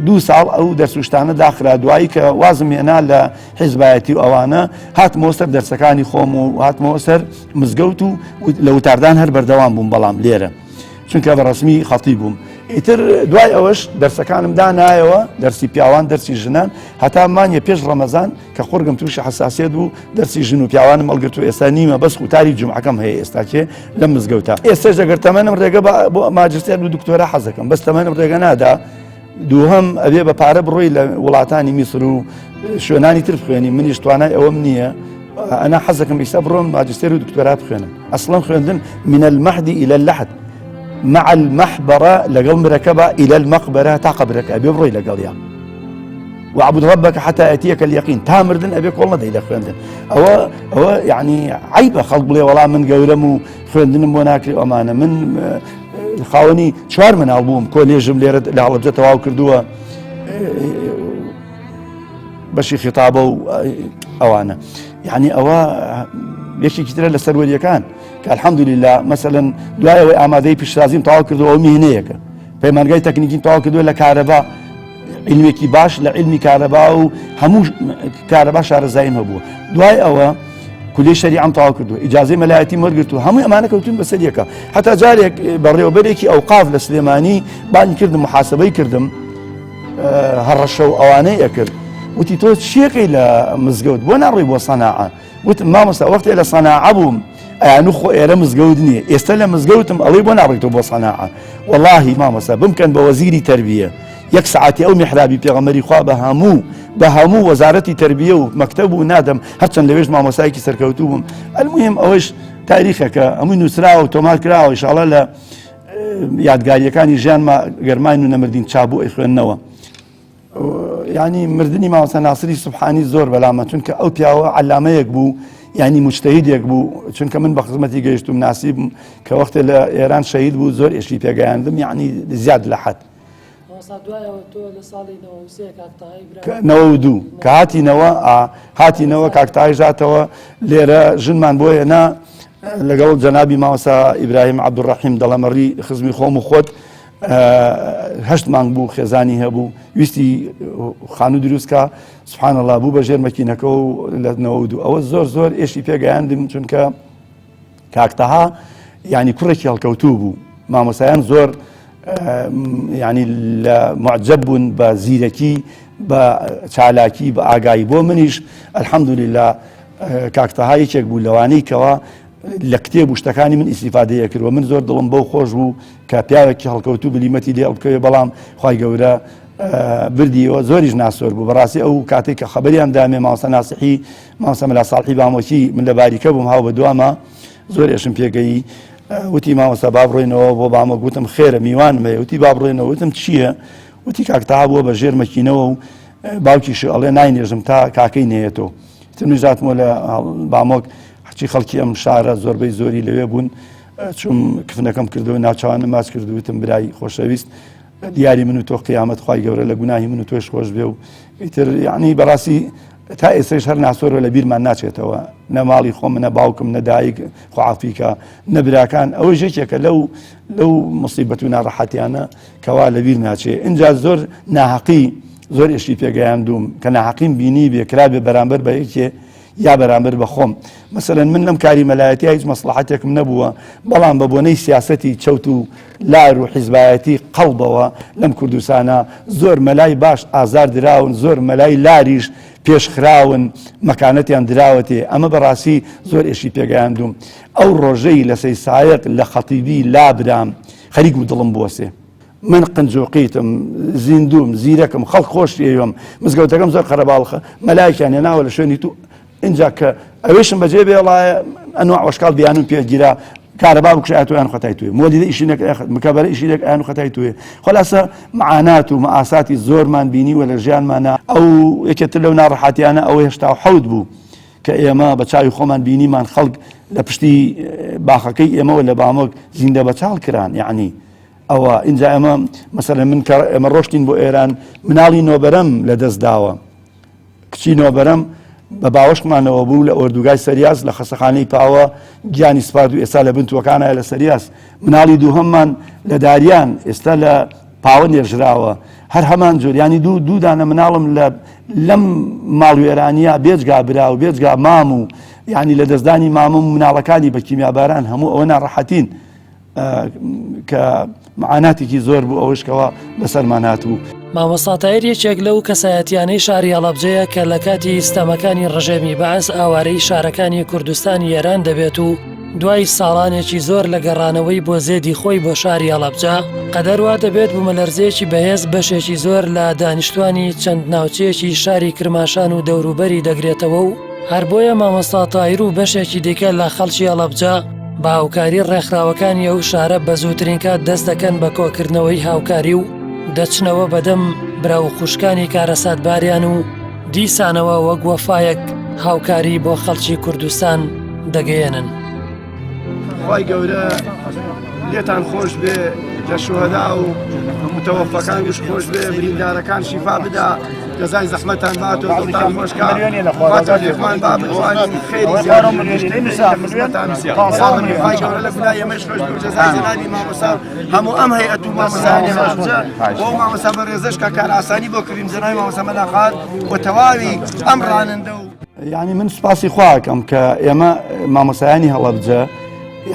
2 ساڵ ئەو دەرسوشتانە داخرا دوایی کە وازم هێنا لە حیزبایەتی و ئەوانە هاتمەوە سەر دەرسەکانی خۆم و هاتمەوە سەر مزگەوت و لە وتاردان هەر بەردەوام بووم بەڵام لێرە چونکە بە ڕەسمی خەتیب بووم ئیتر دوای ئەوەش دەرسەکانم دانایەوە دەرسی پیاوان دەرسی ژنان هەتا مانیە پێش ڕەمەزان کە خۆرگم تووشی حەساسیەت بوو دەرسی ژن و پیاوانم هەڵگرت و ئێستا نیمە بەس قوتاری جومعەکەم هەیە ئێستاکێ لەم مزگەوتە ئێستاش ئەگەر تەمەنم ڕێگە بۆ ماجستێر و دکتۆرا حەزەکەم بەس تەمەنم ڕێگە نادا دووهەم ئەبێ بە پارە بڕۆی لە وڵاتانی میسر و شوێنانی تر بخوێنی منیش توانای ئەوەم نییە ئەنا حەزەکەم ئێستا بڕۆم ماجستێر و دکتۆرا بخوێنم ئەسڵەن خوێندن من المهد إلى اللحد مع المحبرة لقل مركبة إلى المقبرة تا قبرك أبي بروي لقليا واعبد ربك حتى يأتيك اليقين تامردن أبيك والله ده إلى خوندن أو يعني عيب خلق بلي والله من قولمو خوندن مناكري أمانة من خاوني شوار من ألبوم كوليجم ليرد لعلبجة تواو كردوها بشي خطابه أوانا يعني یەکی ترە لە سەروەریەکان کە الحەمدوللا مەسەلەن دوایەوەی ئامادەی پیشسازیم تەواو کردووە ئەو میهنەیەکە پەیمانگای تەکنیکین تەواو کردووە لە کارەبا علمێکی باش لە علمی کارەبا و هەموو کارەبا شارەزاییم هەبووە دوای ئەوە کولی شەریعەم تەواو کردووە ئیجازەی مەلایەتیم وەرگرت و هەمووی ئەمانە کەوتون بەسەر یەکە هەتا جارێک بەڕێوەبەرێکی ئەوقاف لە سلێمانی بانگی کردم محاسبەی کردم هەڕەشە و ئەوانەی ئەکرد وتی تۆ چیەکەی لە مزگەوت بۆ ناڕۆی بۆ سەناعە وتم مامۆستا وەختێ لە سەناعە بووم ئەیانوو خۆ ئێرە مزگەوت نییە ئێستا لە مزگەوتم ئەڵێ بۆ ناڕێتەوە بۆ سەناعە وەڵاهی مامۆستا بمکەن بە وەزیری تەربیە یەک سعاتی ئەو میحرابی پێغەمبەری خوا بە هەموو وەزارەتی تەربیە و مەکتەب و نادەم هەرچەند لەوێش مامۆستایەکی سەرکەوتوو بووم المهم ئەوەش تاریخەکە ئەمووی نووسراوە و تۆمار کراوە ئینشاڵڵا لە یادگاریەکانی ژیانمە گەرماین و نەمردین چابوو ئەیخوێندنەوە يعني مردني مامۆستا ناسری سوبحانی زۆر بەلامە چونکە ئەو پیاوە عەلامەیەک بوو یعنی مجتهیدێک بوو چونکە من بە خزمەتی گەیشتم ناسیبم کە وەختێ لە ئێران شەهید بوو زۆر ئێشی پێگەیاندم یعنی زیاد لە حەد 92 کە هاتینەوە کاکتای ژاتەوە لێرە ژنمان بۆ هێنا لەگەڵ جەنابی مامۆستا ئیبراهیم عەبدوڕەحیم دەڵەمەڕی خزمی خۆم و خۆت 8 مانگ بوو خێزانی هەبوو ویستی خانوو دروستکە سبحان الله بوو بە ژێر مەکینەکە و لە 92 ئەوە زۆر ئێشی پێگەیاندم چونکە کاکتەها یعنی کوڕێکی هەڵکەوتوو بوو مامۆسایان زۆر یعنی لە معجەب بوون بە زیرەکی بە چالاکی بە ئاگایی بۆ منیش الحەمدوللا کاکتەها یەکێک بوو لەوانەی کەوە لە کتێب و شتەکانی من ئیسیفادەیە کردوە. من زۆر دڵم بەو خۆش بوو کە پیاوێکی هەڵکەوتوو بلیمەتی لێ هەڵبکەوێ، بەڵام خوای گەورە بردیەوە، زۆریش ناسۆر بوو. بەڕاستی ئەو کاتێک کە خەبەریان دامێ مامۆستا ناسیحی، مامۆستا مەلا ساڵحی بامۆکی من لە باریکە بووم، هاو بە دوامە زۆر ئێشم پێگەی. وتی مامۆستا با بڕۆینەوە بۆ بامە، گوتم خێرە میوانمێ. وتی با بڕۆینەوە، وتم چییە؟ وتی کاکتەها بووە بە ژێر مەکینەوە و باوکیش ئەڵێ ناینێژم تا کاکەی نێتەوە. تنویژاتمەوە لە بامۆک حچی خەڵکی ئەم شارە زۆربەی زۆری لەوێ بوون. چوم کفنەکەم کردەوە، ناوچوانە ماچ کردوتم برای خۆشەویست، دیاری من و تۆ قیامەت خوای گەورە لە گوناهی من و تۆش خۆش بێ. و ئیتر یعنی بەڕاستی تا ئێستاش هەر ناسۆرە لە بیرمان ناچێتەوە، نە ماڵی خۆم، نە باوکم، نە دایک خوعافیکە، نە براکان. ئەوە ژێکێکە لەو مصیبەت و ناڕەحەتیانە کەوا لە بیر ناچێت. اینجا زۆر ناحەقی زۆر ئێشی پێگەیاندوم کە ناحەقیم بینی بێ کرا بێ بەرامبەر بە یەکێ یا بەرامبەر بە خۆم. مەسەلەن من لەم کاری مەلایەتی هیچ مەسلحەتێکم نەبووە، بەڵام بە بۆنەی سیاسەتی چەوت و لار و حیزبایەتی قەڵبەوە لەم کوردستانە زۆر مەلای باش ئازار دراون، زۆر مەلای لاریش پێشخراون، مەکانەتیان دراوەتێ. ئەمە بەڕاستی زۆر ئێشی پێگەیاندوم. ئەو ڕۆژەی لە سەی سایق لە خەتیبی لابرام خەریک و دڵم بوەسێ. من قنجۆقیتم، زیندوم، زیرەکم، خەڵک خۆش ئێوەم، مزگەوتەکەم زۆر خەرەباڵخە، مەلایکیان هێناوە لە شوێنی تو. اینجا کە ئەوێشم بەجێ بێڵایە ئەنواع وەشکاڵ بیانون پێگیرا، کارەبا بکشای تویان خەتای توێ، مۆدیدە ئیشینێک مکەبەرە ئیشینێک ئایان خەتای توێ. خۆلاسە معانات و مەئاساتی زۆرمان بینیوە لە ژیانمانە. ئەو یەکێتر لەو ناڕەحەتیانە ئەوە هێشتا حەوت بوو کە ئێمە بە چاوی خۆمان بینیمان خەڵک لە پشتی باخەکەی ئێمەوە لە بامۆک زیندە بەچاڵ کران. یعنی ئەوە اینجا ئێمە مەسەلەن من کە ئێمە ڕۆشتین بۆ ئێران، مناڵی نۆبەرەم لە دەست داوە، کچی نۆبەرەم بە باوەشمانەوە بوو لە ئۆردوگای سەریاس لە خەسەخانەی پاوە گیانی سپارد و ئێستا لە بنتوەکانە لە سەریاس. مناڵی دووهەممان لە داریان ئێستا لە پاوە نێژراوە. هەر هەمان جۆر، ینی دوو دانە مناڵم لەم ماڵوێرانیا بێجگا برا و بێجگا مام و یعنی لە دەستدانی مامە و مناڵەکانی بە کیمیاباران هەموو ئەوە ناڕەحەتین کە معاناتێکی زۆر بوو ئەوشکەوە بەسەرمان هاتوو.
مامۆستا تایر یەکێک لەو کەسایەتیانەی شاری هەڵەبجەیە کە لە کاتی ئیستەمەکانی ڕژێمی بەعەس ئاوارەی شارەکانی کوردستانی ئێران دەبێت و دوای ساڵانێکی زۆر لە گەڕانەوەی بۆ زێدی خۆی بۆ شاری هەڵەبجە قەدەروا دەبێت بوومەلەرزەیەکی بەهێز بەشێکی زۆر لە دانیشتوانی چەند ناوچەیەکی شاری کرماشان و دەوروبەری دەگرێتەوە و هەر بۆیە مامۆستا تایر و بەشێکی دیکە لە خەڵکی هەڵەبجە بە هاوکاری ڕێکخراوەکانی ئەو شارە بە زووترین کات دەست دەکەن بە کۆکردنەوەی هاوکاری و دەچنەوە بەدەم برا و خوشکانی کارەساتباریان و دیسانەوە وەک وەفایەک هاوکاری بۆ خەڵکی کوردستان دەگەیەنن.
خوای گەورە لێتان خۆش بێ، لە شوهەدا و متەوەفەکانیش خۆش بێ، بریندارەکان شیفا بدا، جەزای زەحمەتان بات و دڵتان خۆشکە، خواتان با بتوانین خێری زیادی خوای گەورە لە گوناهی ئێمەش خۆش بێ و جەزای جەلالی مامۆستا هەموو ئەم هەیئەت و مامۆستایانی هەڵەبجە بۆ مامۆستا بەڕێزەش کە کار ئاسانی بۆ کردین جەنابی مامۆستا مەلاقات و تەواوی ئەم ڕانندە و یعنی من سوپاسی خواکەم کە ئێمە مامۆستایانی هەڵەبجە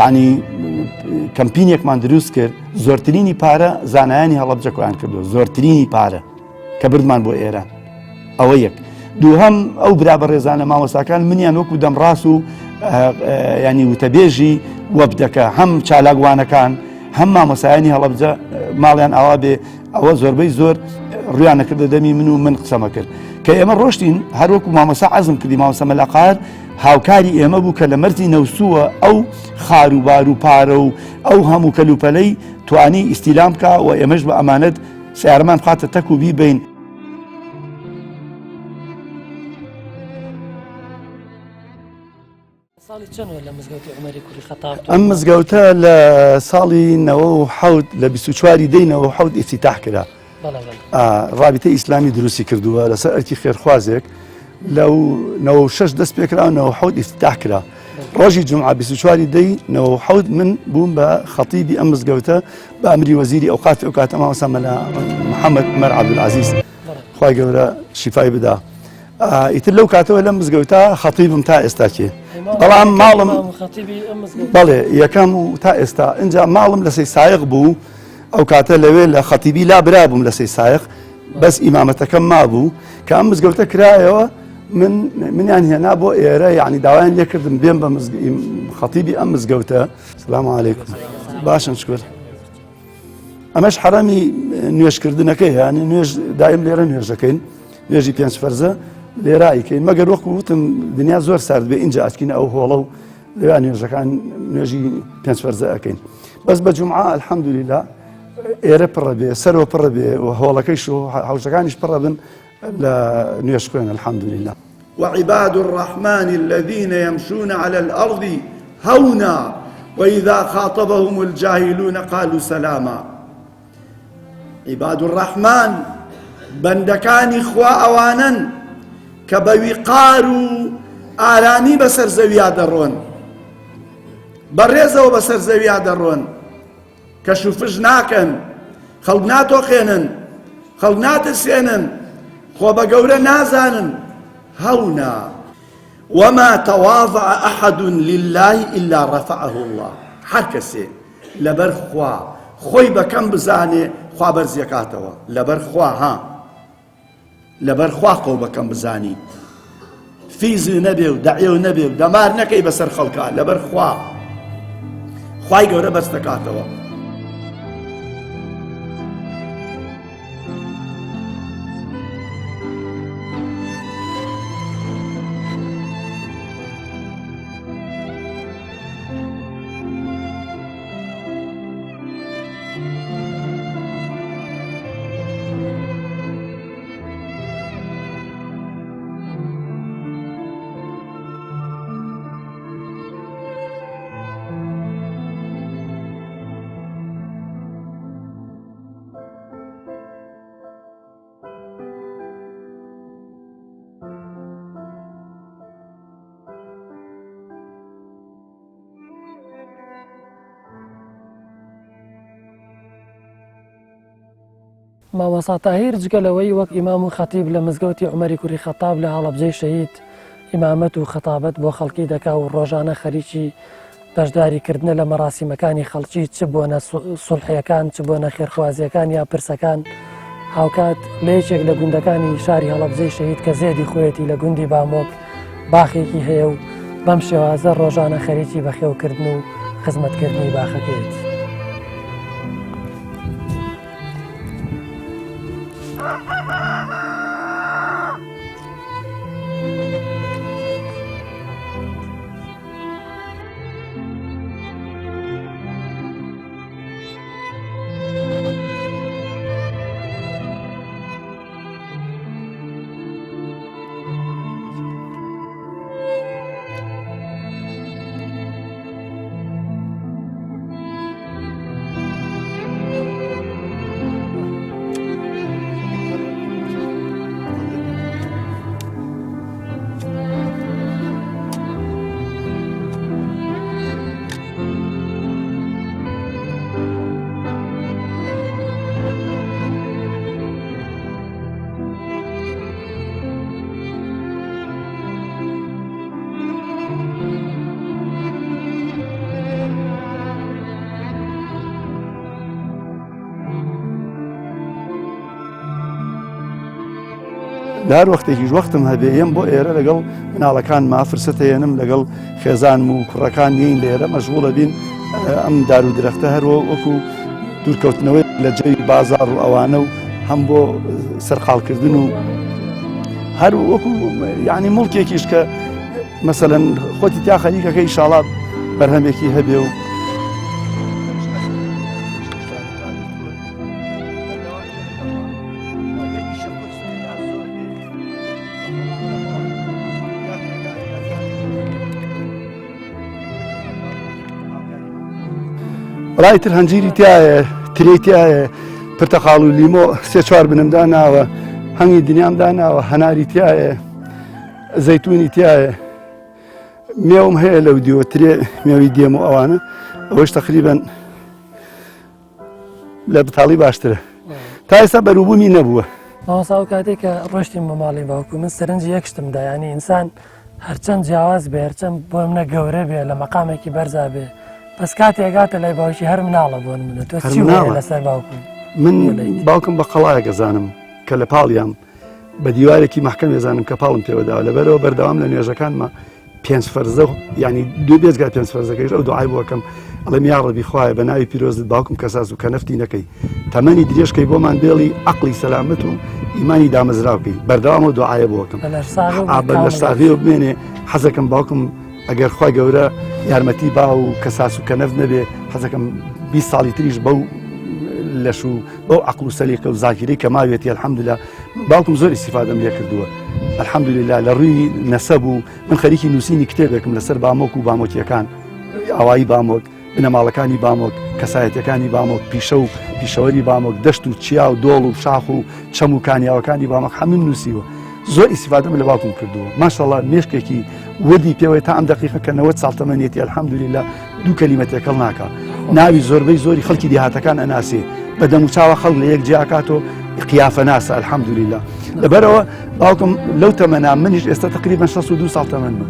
یعنی کەمپینێکمان دروست کرد، زۆرترینی پارە زانایانی هەڵەبجە کۆیان کردو، زۆرترینی پارە کە بردمان بۆ ئێران. ئەوە یەک. دووهەم ئەو برا بەڕێزانە مامۆستاکان منیان وەکو دەمڕاست و ینی وتەبێژی وەبدەکە هەم چالاکوانەکان هەم مامۆستایانی هەڵەبجە ماڵیان ئاوا بێ، ئەوە زۆربەی زۆر ڕویان نەکردە دەمی من قسەمە کرد کە ئێمە ڕۆشتین هەروەکو مامۆستا عەزم کردی مامۆستا مەلاقات هاوکاری ئێمە بوو کە لە مەرجی نەوسووە ئەو خاروبار و پارە و ئەو هەموو کەلوپەلەی توانی ئیستیلام بکە و ئێمەش بە ئەمانەت سیارەمان بخاتە تەک و بیبین. ئەم مزگەوتە لە ساڵی 97 لە 24 دەی 97 ئیفتیتاح کرا. ڕابطەی ئیسلامی دروستی کردووە لەسەر ئەرکی خێرخوازێک لەو 96 دەست پێکرا و 97 ئیفتیتاح کرا. ڕۆژی جومعە 24 دەی 97 من بووم بە خەتیبی ئەم مزگەوتە بە ئەمری وەزیری ئەوقاتی ئەو کاتە مامۆستا محەممەد عومەر عەبدولعەزیز خوای گەورە شیفای بدا. ئیتر لەو کاتەوە لەم مزگەوتە خەتیبم تا ئێستا کێ، بەڵام ماڵم بەڵێ یەکەم و تا ئێستا اینجا ماڵم لە سەی سایق بوو. ئەو کاتە لەوێ لە خەتیبی لا برا بووم لە سەی سایق، بەس ئیمامەتەکەم مابوو کە ئەم مزگەوتە کرایەوە منیان هێنا بۆ ئێرە، یعنی داوایان لێ کردم بێم بە خەتیبی ئەم مزگەوتە. سلام عەلەیکم. باشن شکر. ئەمەش حرەمی نوێژکردنەکەی، یانی نوێژ دایم لێرە نوێژەکەین، نوێژی پێنج فەرزە لێرە ئەیکەین، مەگەر وەکو وتم دنیا زۆر سارد بێ ئینجا ئەچکینە ئەو هۆڵە و لێوان نوێژەکان نوێژی پێنج فەرزە ئەەکەین. بەس بە جومعە ئەلحەمدولیلا ئێرە پڕە بێ، سەرەوە پڕە بێ و هۆڵەکەیش و حوشەکانیش پڕە بن لە نوێژ خوێن ئەلحەمدولیلا. وعباد الرحمن الذين يمشون على الأرض هونا وإذا خاطبهم الجاهلون قالوا سلاما. عباد الرحمن بندكاني خوا أوانا كبوقار آرامي بسر زويا درون، بريزة وبسر زويا درون، كشوفش ناكن، خلقناتو خينن، خلقنات سينن، خوا بقورة نازانن، هونا. وما تواضع أحد لله إلا رفعه الله. حركسي لبر خوا خوي بكم بزاني خوا برزيكاتوا لبر خوا ها لبر خوا قو بكم بزاني فيزي نبي ودعيه نبي ودمار نكي بسر خلقا لبر خوا خواي قورة برزيكاتوا.
مامۆستا تاهیر جگەلەوەی وەک ئیمام و خەتیب لە مزگەوتی عومەری کوڕی خەتاب لە هەڵەبجەی شەهید ئیمامەت و خەتابەت بۆ خەڵکی دەکا و ڕۆژانە خەریکی بەشداریکردنە لە مەراسیمەکانی خەڵکی، چ بۆنە سولحیەکان، چ بۆنە خێرخوازیەکان یا پرسەکان. هاوکات لە یەکێک لە گوندەکانی شاری هەڵەبجەی شەهید کە زێدی خۆیەتی لە گوندی بامۆک باخێکی هەیە و بەم شێوازە ڕۆژانە خەریکی بەخێوکردن و خزمەتکردنی باخەکەیت.
لە هەر وەختێکیش وەختم هەبێ ئێم بۆ ئێرە لەگەڵ مناڵەکان مافرسەت هێنم لەگەڵ خێزانم و کوڕەکان نین لێرە مەشغوڵە بین ئەم دار و درەختە هەروە وەکو دوورکەوتنەوەی لە جێی بازاڕ و ئەوانە و هەم بۆ سەرقاڵکردن و هەر وەکو یعنی مڵکێکیش کە مەسەلەن خۆتی تا خەریکەکە ئینشاڵڵا بەرهەمێکی هەبێ و بەڵای تر هەنجیری تایە، ترێی تایە، پرتەقاڵ و لیمۆ سێ چوار بنمدا ناوە، هەنگی دنیامدا ناوە، هەناری تایە، زەیتونی تایە، مێوم هەیە لەو دیوە ترێ مێوی دێم و ئەوانە ئەوەش تەقریبەن لە بتاڵی باشترە. تا ئێستا بەروبوومی نەبووە.
مامۆستا و کاتێک کە ڕۆشتیم بۆ ماڵی باوکو من سەرنجی یەک شتمدا، ینی ئینسان هەرچەند جیاواز بێ، هەرچەند بۆ منە گەورە بێ، لە مەقامێکی بەرزا بێ، بەس کاتێکگاتە لای باوکی هەر مناڵە بۆن منە. تۆ چی لەسەر باوکم؟
من باوکم بە قەڵایە گەزانم کە لە پاڵیام بە دیوارێکی مەحکەم ێزانم کە پاڵم پێوەداوە، لەبەرەوە بەردەوام لە نوێژەکانمە پێنج فەرزە ینی دوو بێزگای پێنج فەرزەکەیش ئەو دوعای بۆکەم ئەڵێم یا ڕەبی خوایە بە ناوی پیرۆزت باوکم کەساز و کە نەفتی نەکەی تەمەنی درێژکەی بۆمان بێڵی عەقڵی سەلامەت و ئیمانی دامەزراوکەی بەردەوامەوە دوعایە بۆکەم لە ساغیەوە بمێنێ حەزەکەم باوکم ئەگەر خوای گەورە یارمەتی با و کەساس و کەنەف نەبێ حەزەکەم 20 ساڵی تریش بەو لەش و بەو عەقڵ و سەلیقە و زاکیرەی کە ماوێتی ئەلحەمدوللا باوکم زۆر ئیستیفادەم لێ کردووە ئەلحەمدوللا لە ڕووی نەسەب و من خەریکی نووسینی کتێبێکم لەسەر بامۆک و بامۆکیەکان ئاوایی بامۆک بنەماڵەکانی بامۆک کەسایەتەکانی بامۆک پیشە و پیشەوەری بامۆک دەشت و چیا و دۆڵ و شاخ و چەم و کانیاوەکانی بامۆک هەموو نووسیوە زۆر ئیستیفادەم لە باوکم کردووە ماشەڵڵا مێشکێکی وەدی پێوەی تا ئەم دەقیقە کە 90 ساڵ تەمەنێتی ئەلحەمدوللا دوو کەلیمە تێکەڵ ناکا ناوی زۆربەی زۆری خەڵکی دیهاتەکان ئەناسێ بە دەم و چاوە خەڵک لە یەک جیاکاتۆ قیافە ناسە ئەلحەمدوللا لەبەرەوە باوکم لەو تەمەنا منیش ئێستا تقریبا 62 ساڵ تەمەنمە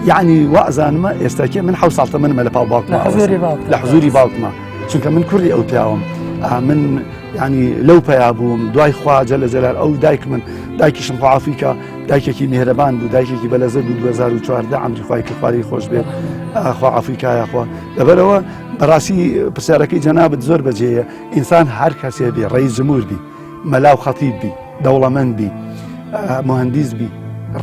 یعنی وازانمە ئێستاکێ من 7 ساڵ تەمەنمە لە پاڵ باوکمە لە حزوری باوکمە چونکە من کوڕی ئەو پیاوم من ینی لەو پیا بووم دوای خوا جەلە جەلال ئەو دایک من دایکیشم خوافیکە دایکێکی میهرەبان بوو دایکێکی بەلەزە بوو 2014 عەمری خوای کردخواری خۆش بێت خوا ئەفریقایە خوا لەبەرەوە بەڕاستی پرسیارەکەی جەنابەت زۆر بەجێیە ئینسان هەر کەسێ بێ ڕەیس جمهور بی مەلاو خەتیب بی دەوڵەمەند بی مهندس بی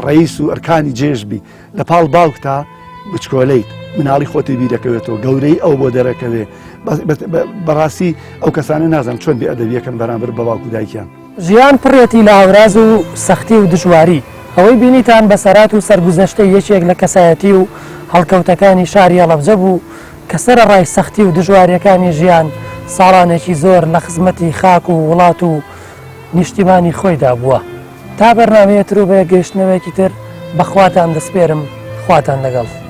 ڕئیس و ئەرکانی جێژ بی لە پاڵ باوک تا بچکۆلەیت مناڵی خۆتی بیرەکەوێتەوە گەورەی ئەو بۆ دەرەکەوێ بەڕاستی ئەو کەسانە نازانم چۆن بێ ئەدەبیەکەن بەرامبەر بە باوک و دایکیان
ژیان پڕێتی لە هاوراز و سەختی و دژواری ئەوەی بینیتان بەسەرات و سەرگوزەشتەی یەکێک لە کەسایەتی و هەڵکەوتەکانی شاری هەڵەبجە بوو کە سەرە ڕای سەختی و دژواریەکانی ژیان ساڵانێکی زۆر لە خزمەتی خاک و وڵات و نیشتیمانی خۆیدا بووە تا بەرنامەیە تر و بە گەیشتنەوەیەکی تر بەخواتان دەسپێرم خواتان لەگەڵ